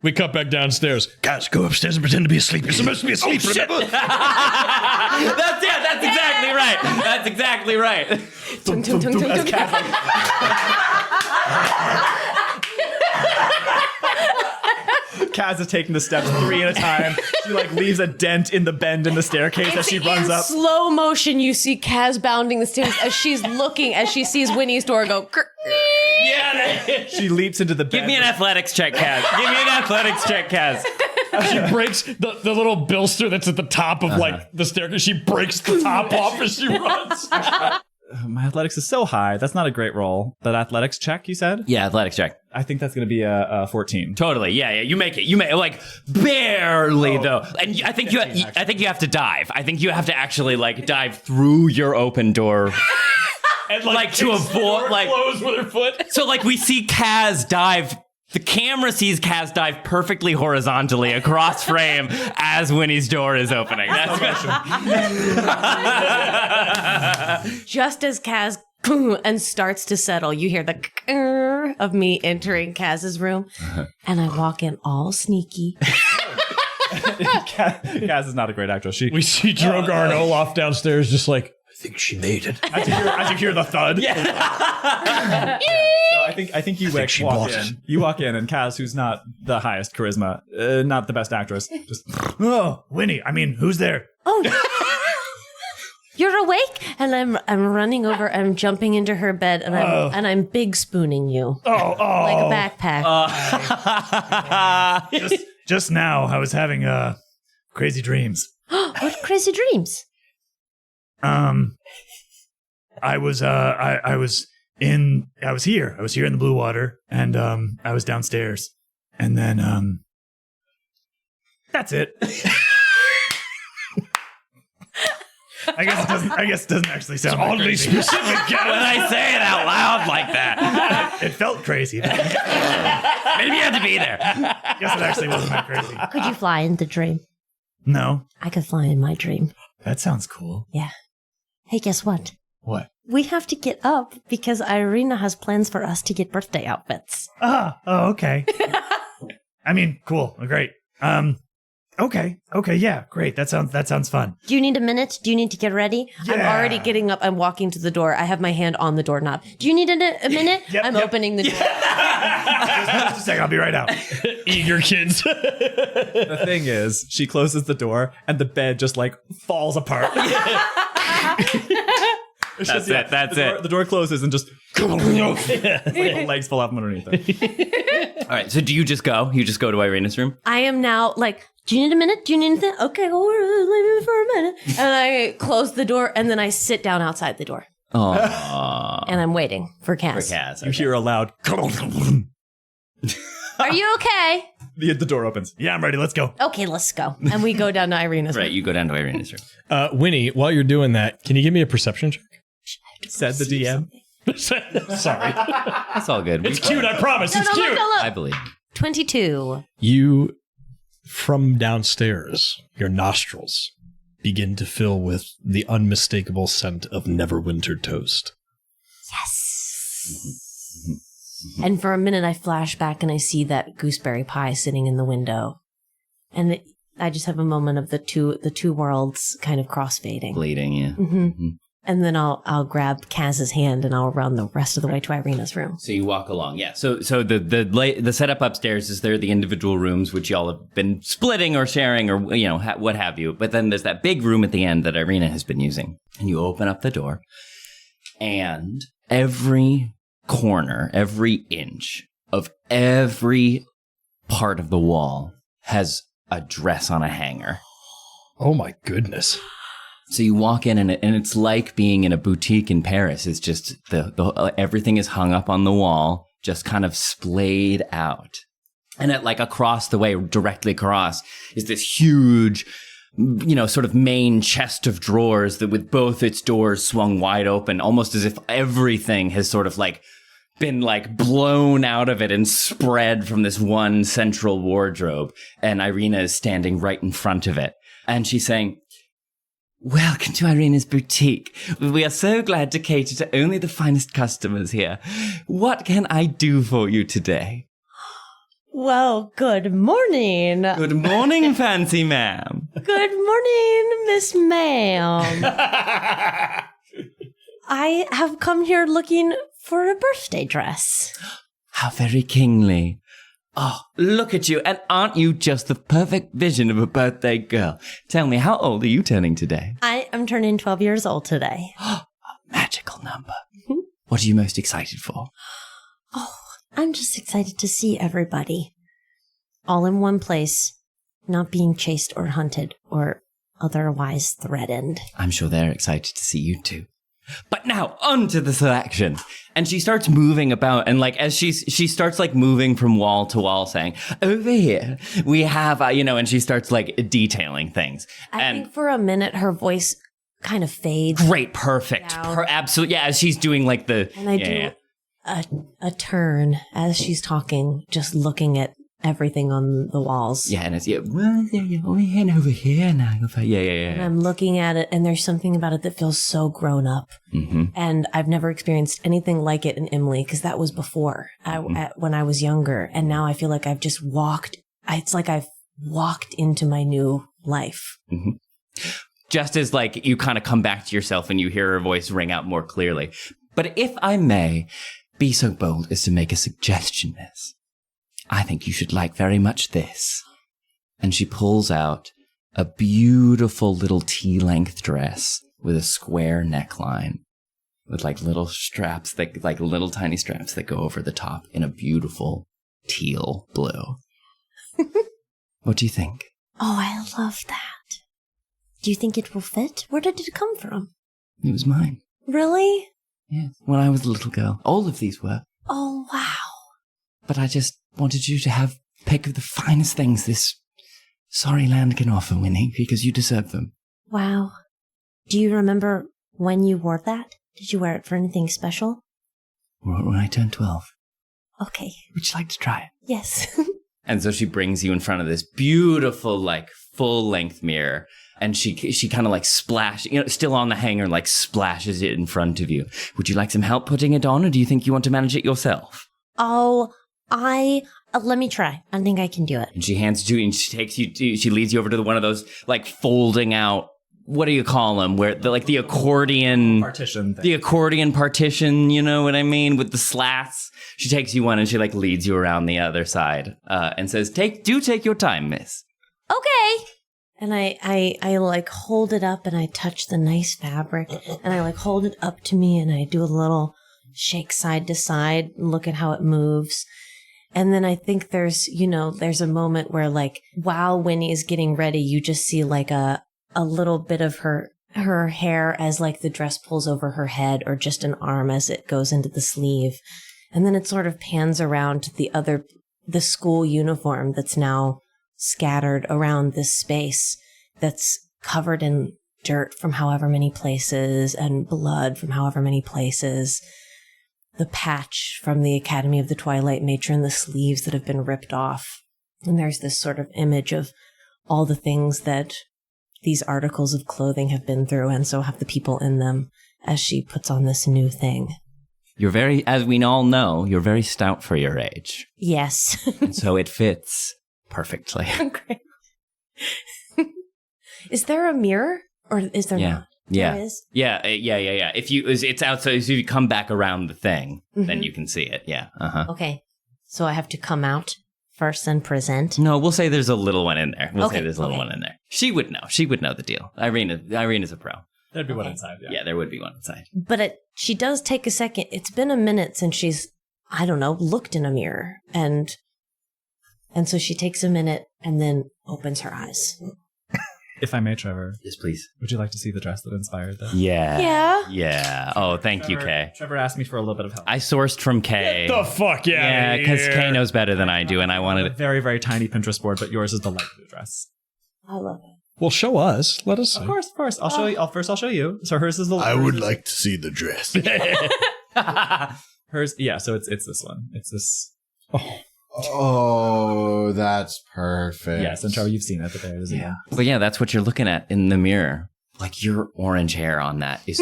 We cut back downstairs. Guys, go upstairs and pretend to be asleep. You're supposed to be asleep, remember? That's exactly right. That's exactly right. Tung, tung, tung, tung, tung. Kaz is taking the steps 3 at a time. She like leaves a dent in the bend in the staircase as she runs up. Slow motion, you see Kaz bounding the stairs as she's looking, as she sees Winnie's door go. Yeah. She leaps into the bed. Give me an athletics check, Kaz. Give me an athletics check, Kaz. She breaks the little bilster that's at the top of like the staircase. She breaks the top off as she runs. My athletics is so high. That's not a great roll. That athletics check, you said? Yeah, athletics check. I think that's going to be a 14. Totally. Yeah. You make it. You make it, like barely though. And I think you have to dive. I think you have to actually like dive through your open door. And like to avoid like close with her foot. So like we see Kaz dive. The camera sees Kaz dive perfectly horizontally across frame as Winnie's door is opening. That's Just as Kaz and starts to settle, you hear the of me entering Kaz's room, and I walk in all sneaky. Kaz is not a great actress. We see Drogar and Olaf downstairs just like, I think she made it. As you hear the thud. Yeah. So I think you walk in. You walk in, and Kaz, who's not the highest charisma, not the best actress, just Oh, Winnie, I mean, who's there? Oh, you're awake, and I'm running over. I'm jumping into her bed, and I'm big spooning you like a backpack. Just now, I was having crazy dreams. What crazy dreams? I was here in the blue water, and I was downstairs, and then that's it. I guess it doesn't actually sound that oddly crazy. specific. When I say it out loud like that, It felt crazy. maybe you had to be there. I guess it actually wasn't that crazy. Could you fly in the dream? No, I could fly in my dream. that sounds cool. Yeah. Hey, guess what? What? We have to get up because Irina has plans for us to get birthday outfits. Oh, okay. I mean, cool. Great. Okay, yeah, great. That sounds fun. Do you need a minute? Do you need to get ready? Yeah. I'm already getting up. I'm walking to the door. I have my hand on the doorknob. Do you need a minute? Yep, I'm opening the door. Just a second, I'll be right out. Eager kids. The thing is, she closes the door and the bed just like falls apart. That's it. The door closes and just like legs fall out from underneath it. All right, so do you just go? You just go to Irina's room? I am now like, do you need a minute? Do you need anything? Okay, well, leave me for a minute. And I close the door and then I sit down outside the door. Oh. And I'm waiting for Cass. You hear a loud. Are you okay? The door opens. Yeah, I'm ready. Let's go. Okay, let's go. And we go down to Irina's Right, room. you go down to Irina's room. Winnie, while you're doing that, can you give me a perception check? Said the DM. Sorry. That's all good. It's cute, I promise. It's cute. Look. I believe. 22. You, from downstairs, your nostrils begin to fill with the unmistakable scent of Neverwinter toast. Yes. And for a minute, I flash back and I see that gooseberry pie sitting in the window. And I just have a moment of the two worlds kind of crossfading. Bleeding, yeah. Mm-hmm. And then I'll grab Kaz's hand and I'll run the rest of the way to Irina's room. So you walk along, yeah. So the setup upstairs is there are the individual rooms which y'all have been splitting or sharing or what have you. But then there's that big room at the end that Irina has been using, and you open up the door, and every corner, every inch of every part of the wall has a dress on a hanger. Oh my goodness. So you walk in and it's like being in a boutique in Paris. It's just the everything is hung up on the wall, just kind of splayed out. And at like across the way, directly across, is this huge, sort of main chest of drawers that with both its doors swung wide open, almost as if everything has sort of like been like blown out of it and spread from this one central wardrobe. And Irina is standing right in front of it. And she's saying, "Welcome to Irina's boutique. We are so glad to cater to only the finest customers here. What can I do for you today?" Well, good morning. Good morning, fancy ma'am. Good morning, Miss Ma'am. I have come here looking for a birthday dress. How very kingly. Oh, look at you. And aren't you just the perfect vision of a birthday girl? Tell me, how old are you turning today? I am turning 12 years old today. A magical number. What are you most excited for? Oh, I'm just excited to see everybody. All in one place, not being chased or hunted or otherwise threatened. I'm sure they're excited to see you too. But now, on to the selection. And she starts moving about, and like as she starts like moving from wall to wall, saying, "Over here we have," and she starts like detailing things. I think for a minute her voice kind of fades. Great, perfect, absolutely, yeah. As she's doing like the, and I do a turn as she's talking, just looking at everything on the walls. Yeah, and it's over here now. Yeah. And I'm looking at it, and there's something about it that feels so grown up. Mm-hmm. And I've never experienced anything like it in Emily, because that was before, when I was younger. And now I feel like I've just walked. It's like I've walked into my new life. Mm-hmm. Just as like you kind of come back to yourself and you hear her voice ring out more clearly. But if I may be so bold as to make a suggestion, miss, I think you should like very much this. And she pulls out a beautiful little tea-length dress with a square neckline with like little straps, like little tiny straps that go over the top in a beautiful teal blue. What do you think? Oh, I love that. Do you think it will fit? Where did it come from? It was mine. Really? Yes, when I was a little girl. All of these were. Oh, wow. But I just wanted you to have pick of the finest things this sorry land can offer, Winnie, because you deserve them. Wow. Do you remember when you wore that? Did you wear it for anything special? When I turned 12. Okay. Would you like to try it? Yes. And so she brings you in front of this beautiful, like, full-length mirror. And she kind of like still on the hanger, like splashes it in front of you. Would you like some help putting it on, or do you think you want to manage it yourself? Oh, let me try. I think I can do it. And she hands it to you, and she leads you over to one of those like folding out. What do you call them? Where the accordion partition thing. The accordion partition, you know what I mean, with the slats. She takes you one, and she like leads you around the other side, and says, take your time, miss." Okay. And I like hold it up and I touch the nice fabric and I like hold it up to me and I do a little shake side to side and look at how it moves. And then I think there's a moment where like while Winnie is getting ready, you just see like a little bit of her hair as like the dress pulls over her head or just an arm as it goes into the sleeve. And then it sort of pans around to the school uniform that's now scattered around this space that's covered in dirt from however many places and blood from however many places. The patch from the Academy of the Twilight Matron, the sleeves that have been ripped off. And there's this sort of image of all the things that these articles of clothing have been through, and so have the people in them, as she puts on this new thing. You're very, as we all know, you're very stout for your age. Yes. And so it fits perfectly. Great. Is there a mirror, or is there not? Yeah. There is? Yeah. It's outside. So if you come back around the thing, then you can see it. Yeah. Okay. So I have to come out first and present. No, we'll say there's a little one in there. We'll say there's a little one in there. She would know. She would know the deal. Irena's a pro. There'd be one inside. Yeah, there would be one inside. But she does take a second. It's been a minute since she's, I don't know, looked in a mirror. And so she takes a minute and then opens her eyes. If I may, Trevor. Yes, please. Would you like to see the dress that inspired that? Yeah. Yeah. Oh, thank you, Kay. Trevor asked me for a little bit of help. I sourced from Kay. Get the fuck Yeah, because Kay knows better than I do, and I wanted a very, very tiny Pinterest board, but yours is the light blue dress. I love it. Well, show us. Let us see. Of course. I'll show you. I'll show you. So hers is the. I would like to see the dress. Hers, yeah. So it's this one. It's this. Oh, that's perfect. Yes, and Trevor, you've seen it, but there it is again. But yeah, that's what you're looking at in the mirror. Like your orange hair on that is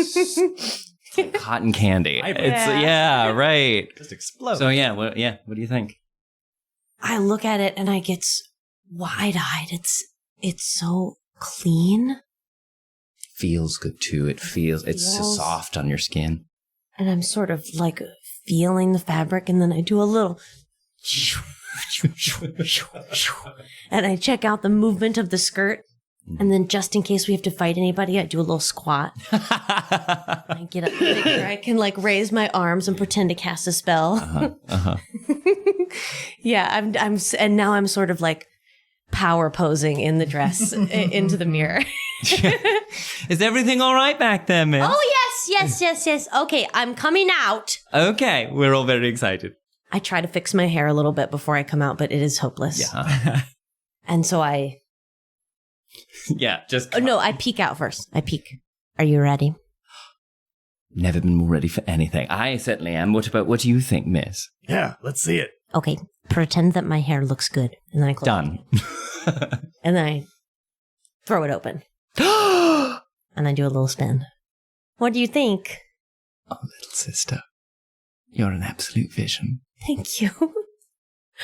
like cotton candy. Right. Just explode. So what do you think? I look at it and I get wide-eyed. It's so clean. Feels good too. It's so soft on your skin. And I'm sort of like feeling the fabric, and then I do a little and I check out the movement of the skirt, and then just in case we have to fight anybody, I do a little squat. I get up bigger. I can like raise my arms and pretend to cast a spell. Yeah, I'm and now I'm sort of like power posing in the dress into the mirror. Is everything all right back there, miss? Oh yes. Okay, I'm coming out. Okay, we're all very excited. I try to fix my hair a little bit before I come out, but it is hopeless. Yeah. And so I... Yeah, just... Oh, no, I peek out first. I peek. Are you ready? Never been more ready for anything. I certainly am. What do you think, miss? Yeah, let's see it. Okay, pretend that my hair looks good. And then I close Done. it. And then I throw it open. And I do a little spin. What do you think? Oh, little sister. You're an absolute vision. Thank you.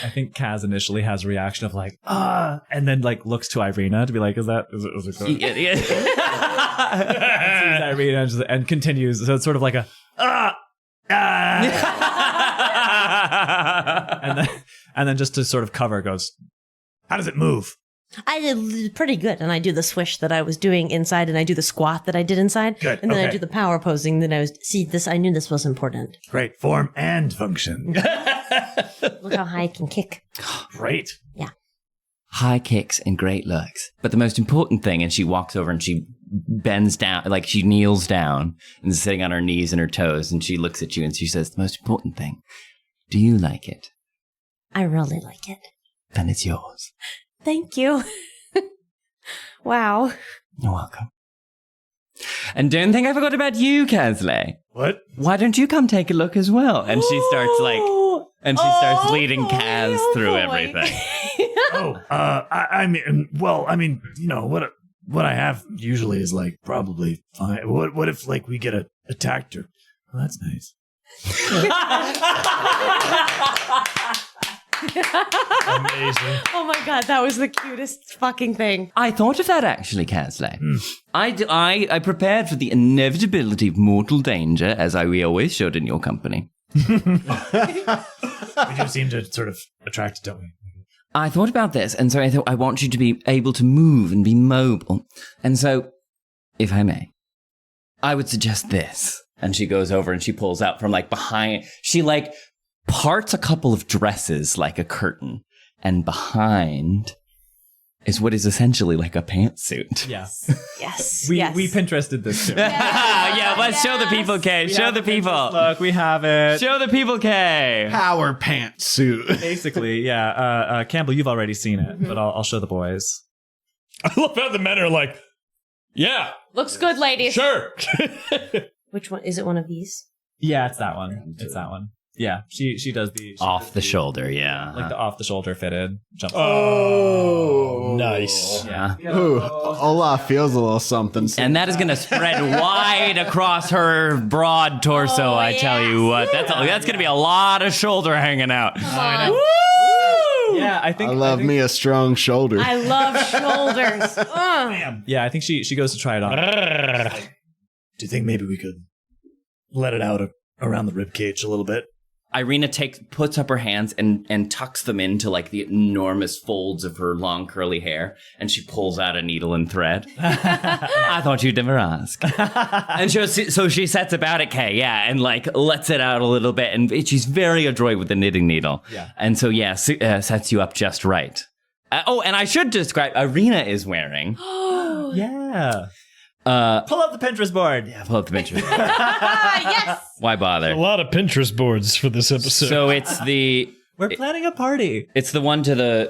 I think Kaz initially has a reaction of like, and then like looks to Irina to be like, is it good? Yeah. Sees Irina and continues. So it's sort of like a, and then just to sort of cover goes, How does it move? I did pretty good. And I do the swish that I was doing inside, and I do the squat that I did inside. Good. And then I Okay. do the power posing that I was... See, I knew this was important. Great. Form and function. Look how high I can kick. Great. Yeah. High kicks and great looks. But the most important thing, and she walks over and she bends down, like she kneels down and is sitting on her knees and her toes, and she looks at you and she says, the most important thing, do you like it? I really like it. Then it's yours. Thank you. Wow. You're welcome. And don't think I forgot about you, Kasle. What? Why don't you come take a look as well? And she starts leading Kaz through everything. I mean, you know, what I have usually is like probably fine. What if like we get attacked or? Well, that's nice. Amazing. Oh my god, that was the cutest fucking thing. I thought of that actually, Kasle. I prepared for the inevitability of mortal danger, as we always should in your company. We do seem to sort of attract, don't we? I thought about this, and so I thought I want you to be able to move and be mobile. And so, if I may, I would suggest this. And she goes over and she pulls out from like behind. She like parts a couple of dresses like a curtain, and behind is what is essentially like a pantsuit. Yes. Yes. We Pinterested this too. Yeah, let's show the people, Kay. Show the people. Look, we have it. Show the people, Kay. Power pantsuit. Basically, yeah. Campbell, you've already seen it, but I'll show the boys. I love how the men are like, yeah, Looks good, ladies. sure. Which one? Is it one of these? Yeah, it's that one. It's that one. Yeah, she does the Off the shoulder, yeah. like the off the shoulder fitted jump. Oh, nice. Yeah. Ooh, Olaf feels a little something. And that is going to spread wide across her broad torso, I tell you what. That's going to be a lot of shoulder hanging out. Yeah, I think I love me a strong shoulder. I love shoulders. Yeah, I think she goes to try it on. Do you think maybe we could let it out around the ribcage a little bit? Irina puts up her hands and tucks them into like the enormous folds of her long curly hair, and she pulls out a needle and thread. I thought you'd never ask. And so she sets about it, Kay, yeah, and like lets it out a little bit, and she's very adroit with the knitting needle. Yeah. And so sets you up just right. And I should describe, Irina is wearing. Yeah. Pull up the Pinterest board. Yeah, pull up the picture. Yes. Why bother? A lot of Pinterest boards for this episode. So it's We're planning a party. It's the one to the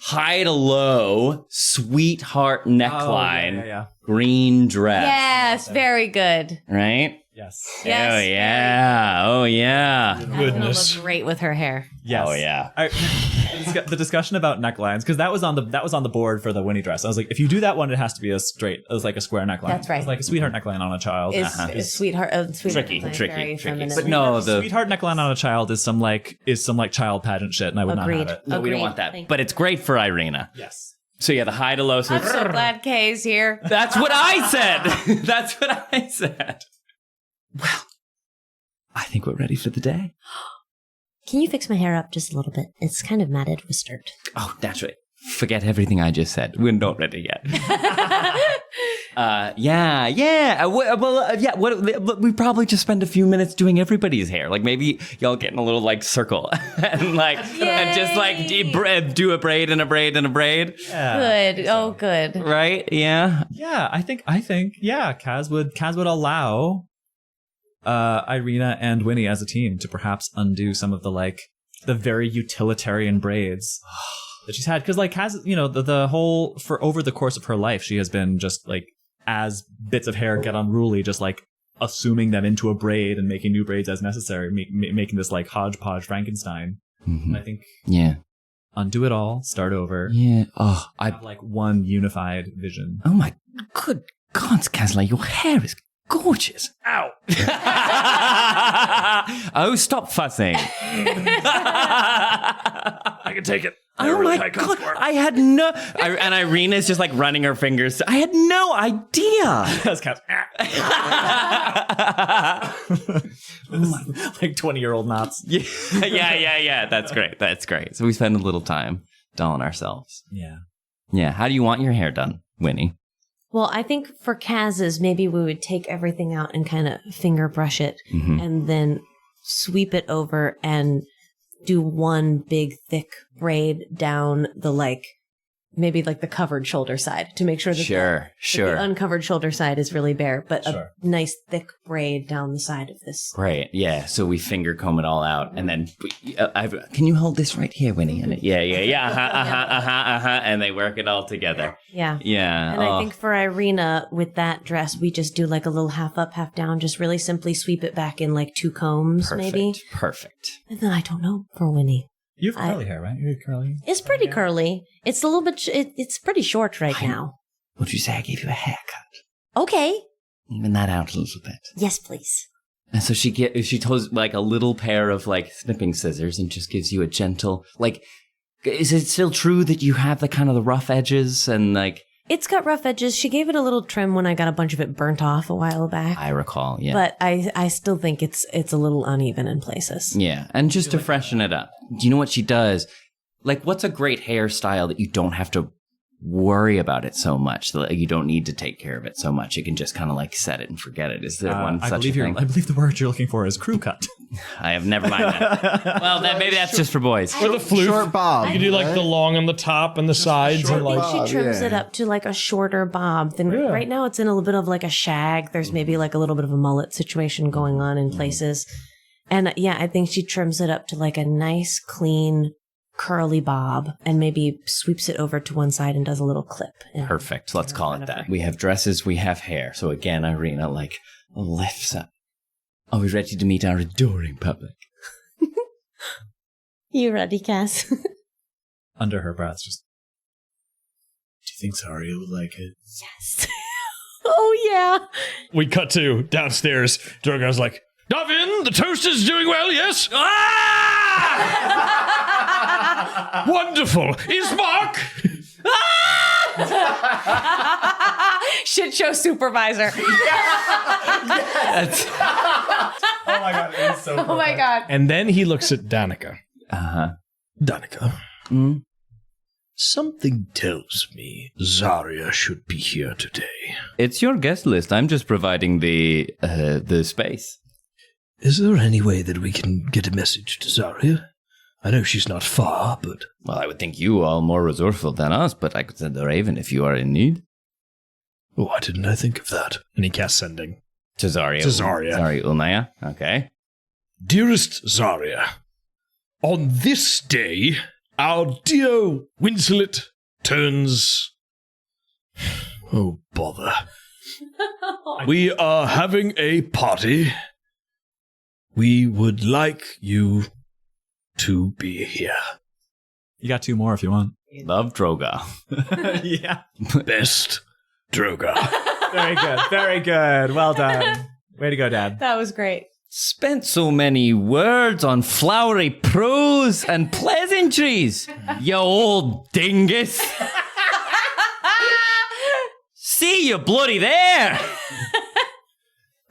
high to low sweetheart neckline, Yeah. green dress. Yes. Very good. Right? Yes. Yes. Oh yeah. Oh yeah. Goodness. Look great with her hair. Yes. Oh yeah. The discussion about necklines, because that was on the board for the Winnie dress. I was like, if you do that one, it has to be a square neckline. That's right. It's like a sweetheart neckline on a child. Is sweetheart Tricky. very feminine. But no, the Sweetheart neckline on a child is some child pageant shit, and I would not Agreed. have it. no, we don't want that. But it's great for Irina. Yes. So yeah, the high to low. So I'm so glad Kay's here. that's what I said. That's what I said. Well, I think we're ready for the day. Can you fix my hair up just a little bit? It's kind of matted with dirt. Oh, naturally. Forget everything I just said. We're not ready yet. We probably just spend a few minutes doing everybody's hair. Like maybe y'all get in a little like circle and like and just like do a braid and a braid and a braid. Yeah. Good. Oh, good. Right? Yeah. Yeah, I think yeah, Kaz would allow Irina and Winnie as a team to perhaps undo some of the very utilitarian braids that she's had, because like Kaz, the whole over the course of her life, she has been just like, as bits of hair get unruly, just like assuming them into a braid and making new braids as necessary, making this like hodgepodge Frankenstein. Mm-hmm. And I think undo it all, start over. Yeah. Oh, I have like one unified vision. Oh my good God, Kasle, your hair is gorgeous. Ow! Oh, stop fussing. I can take it. Oh my God, I had no... and Irina's just like running her fingers. I had no idea. That's Kaz. Like 20-year-old knots. Yeah. That's great. So we spend a little time dolling ourselves. Yeah. Yeah. How do you want your hair done, Winnie? Well, I think for Kaz's, maybe we would take everything out and kind of finger brush it and then sweep it over and do one big thick braid down the maybe the covered shoulder side to make sure that Sure. the uncovered shoulder side is really bare, but a nice thick braid down the side of this. Right. Yeah. So we finger comb it all out, and then can you hold this right here, Winnie? And yeah. And they work it all together. Yeah. Yeah. And I think for Irina, with that dress, we just do like a little half up, half down, just really simply sweep it back in like 2 combs, maybe. Perfect. And then I don't know for Winnie. You have curly hair, right? You're curly. It's pretty curly. It's a little bit, it's pretty short right now. would you say I gave you a haircut? Okay. Even that out a little bit. Yes, please. And so she tells like a little pair of like snipping scissors and just gives you a gentle, like, is it still true that you have the kind of the rough edges and like? It's got rough edges. She gave it a little trim when I got a bunch of it burnt off a while back. I recall, yeah. But I still think it's a little uneven in places. Yeah, and just to freshen it up, do you know what she does? Like, what's a great hairstyle that you don't have to worry about it so much, that you don't need to take care of it so much? You can just kind of like set it and forget it. Is there one such a thing? I believe the word you're looking for is crew cut. I have never mind that. Well, then maybe that's just for boys. Or the floof. Short bob. You can do like the long on the top and the sides. And like, She trims it up to like a shorter bob. Then right now it's in a little bit of like a shag. There's maybe like a little bit of a mullet situation going on in places. And yeah, I think she trims it up to like a nice, clean, curly bob and maybe sweeps it over to one side and does a little clip. Perfect. Let's call it that. We have dresses, we have hair. So again, Irina like lifts up. Are we ready to meet our adoring public? You ready, Cass? Under her breath, just. Do you think Zarya would like it? Yes. Oh, yeah. we cut to downstairs. Drogar's like, Davin, the toast is doing well, yes? Ah! Wonderful. Is Mark? Shit show supervisor. Oh my god, it is so perfect. Oh my god. And then he looks at Danica. Danica. Something tells me Zarya should be here today. It's your guest list. I'm just providing the space. Is there any way that we can get a message to Zarya? I know she's not far, but... Well, I would think you are more resourceful than us, but I could send the Raven if you are in need. Why didn't I think of that? And he casts sending. To Zarya. To Zarya. Zarya Ulnaya. Okay. Dearest Zarya, on this day, our dear Wincelet turns... Oh, bother. We are having a party. We would like you to be here. You got 2 more if you want. Love Drogar. Yeah. Best Drogar. Very good. Very good. Well done. Way to go, Dad. That was great. Spent so many words on flowery prose and pleasantries, you old dingus. See you bloody there.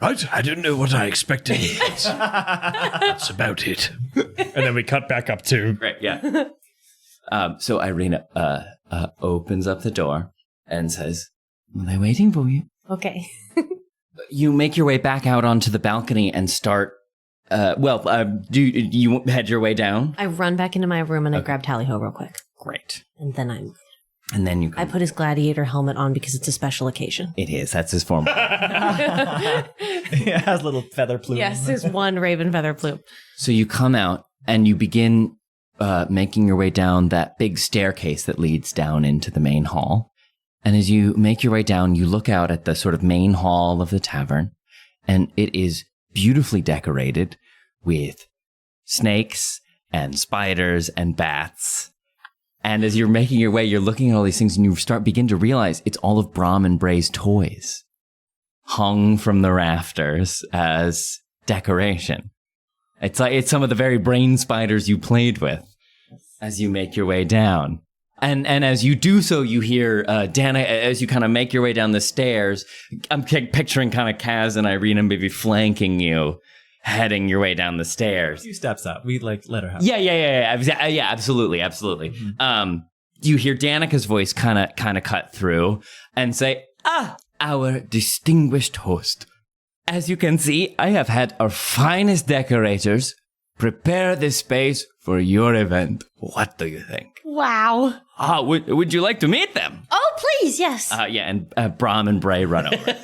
Right? I don't know what I expected. That's about it. And then we cut back up to... Great, yeah. So Irina opens up the door and says, well, they're waiting for you. Okay. You make your way back out onto the balcony and start... do you head your way down? I run back into my room and I grab Tally-Ho real quick. Great. And then I put his gladiator helmet on because it's a special occasion. It is. That's his form. It has a little feather plume. Yes, his one raven feather plume. So you come out and you begin making your way down that big staircase that leads down into the main hall. And as you make your way down, you look out at the sort of main hall of the tavern, and it is beautifully decorated with snakes and spiders and bats. And as you're making your way, you're looking at all these things and you begin to realize it's all of Brom and Bray's toys hung from the rafters as decoration. It's like it's some of the very brain spiders you played with as you make your way down. And as you do so, you hear Dana, as you kind of make your way down the stairs, I'm picturing kind of Kaz and Irina maybe flanking you, heading your way down the stairs. A few steps up. We let her have Yeah, absolutely. Mm-hmm. You hear Danica's voice kind of cut through and say, our distinguished host. As you can see, I have had our finest decorators prepare this space for your event. What do you think? Wow. Would you like to meet them? Oh, please, yes. And Brom and Bray run over.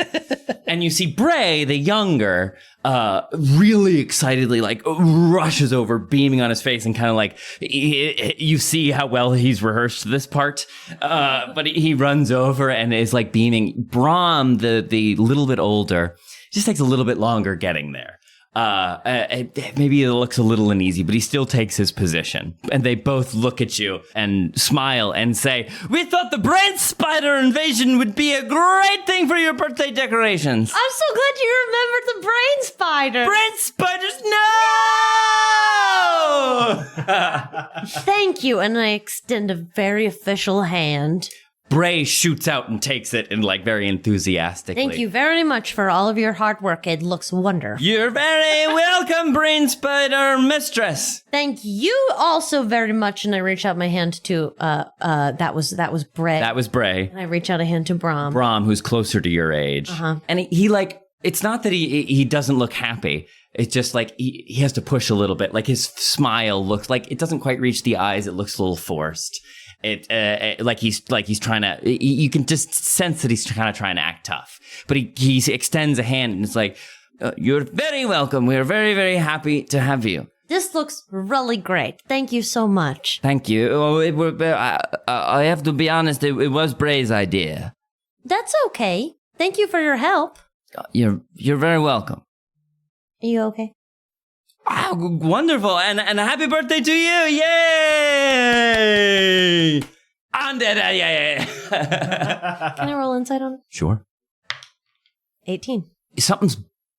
And you see Bray, the younger, really excitedly, like, rushes over, beaming on his face, and kind of like, you see how well he's rehearsed this part. But he runs over and is like beaming. Brom, the little bit older, just takes a little bit longer getting there. Maybe it looks a little uneasy, but he still takes his position. And they both look at you and smile and say, "We thought the brain spider invasion would be a great thing for your birthday decorations." I'm so glad you remembered the brain spider. Brain spiders, no! Thank you. And I extend a very official hand. Bray shoots out and takes it and very enthusiastically. Thank you very much for all of your hard work. It looks wonderful. You're very welcome, brain spider mistress. Thank you also very much. And I reach out my hand to that was Bray. That was Bray. And I reach out a hand to Brom. Brom, who's closer to your age. And he it's not that he doesn't look happy. It's just he has to push a little bit. His smile looks it doesn't quite reach the eyes. It looks a little forced. He's trying to. You can just sense that he's kind of trying to act tough. But he extends a hand and it's "You're very welcome. We're very, very happy to have you." This looks really great. Thank you so much. Thank you. I have to be honest. It was Bray's idea. That's okay. Thank you for your help. You're very welcome. Are you okay? Wow, wonderful. And a happy birthday to you. Yay! And yeah. Can I roll insight on it? Sure. 18. Something's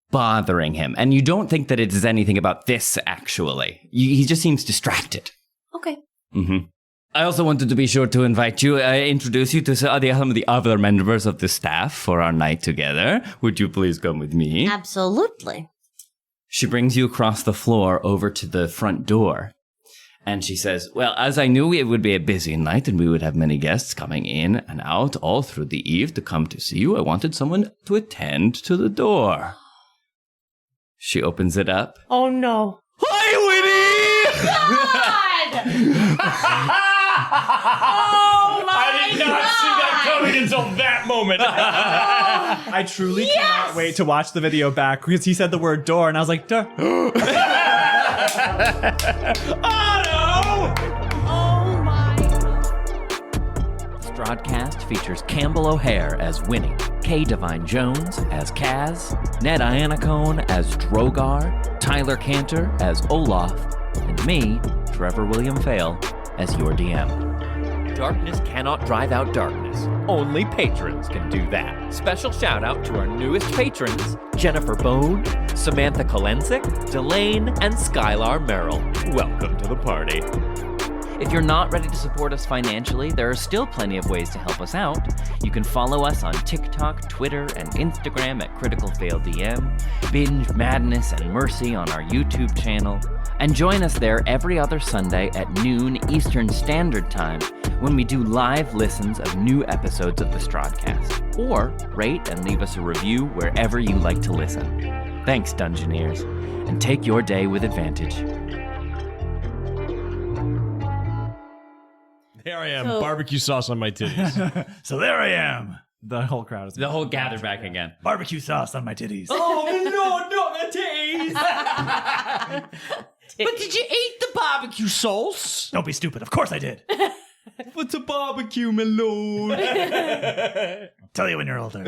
bothering him, and you don't think that it is anything about this, actually. He just seems distracted. Okay. Mm-hmm. I also wanted to be sure to invite you, introduce you to some of the other members of the staff for our night together. Would you please come with me? Absolutely. She brings you across the floor over to the front door. And she says, "Well, as I knew it would be a busy night and we would have many guests coming in and out all through the eve to come to see you, I wanted someone to attend to the door." She opens it up. Oh, no. "Hi, Winnie!" Oh, my I did not see that coming until that moment. I truly cannot wait to watch the video back because he said the word door and I was like, duh. Oh, no. Oh, my. Strahdcast features Campbell O'Hare as Winnie, Kay Devine-Jones as Kaz, Ned Iannacone as Drogar, Tyler Kanter as Olaf, and me, Trevor William Fayle, as your DM. Darkness cannot drive out darkness. Only patrons can do that. Special shout out to our newest patrons, Jennifer Bone, Samantha Kolensik, Delane, and Skylar Merrill. Welcome to the party. If you're not ready to support us financially, there are still plenty of ways to help us out. You can follow us on TikTok, Twitter, and Instagram at Critical Fail DM, binge Madness and Mercy on our YouTube channel, and join us there every other Sunday at noon Eastern Standard Time when we do live listens of new episodes of the Strahdcast. Or rate and leave us a review wherever you like to listen. Thanks, Dungeoneers, and take your day with advantage. There I am, barbecue sauce on my titties. So there I am. The whole crowd is The whole gather back again. barbecue sauce on my titties. Oh, no, not the titties! But did you eat the barbecue sauce? Don't be stupid. Of course I did. What's a barbecue, my lord? Tell you when you're older.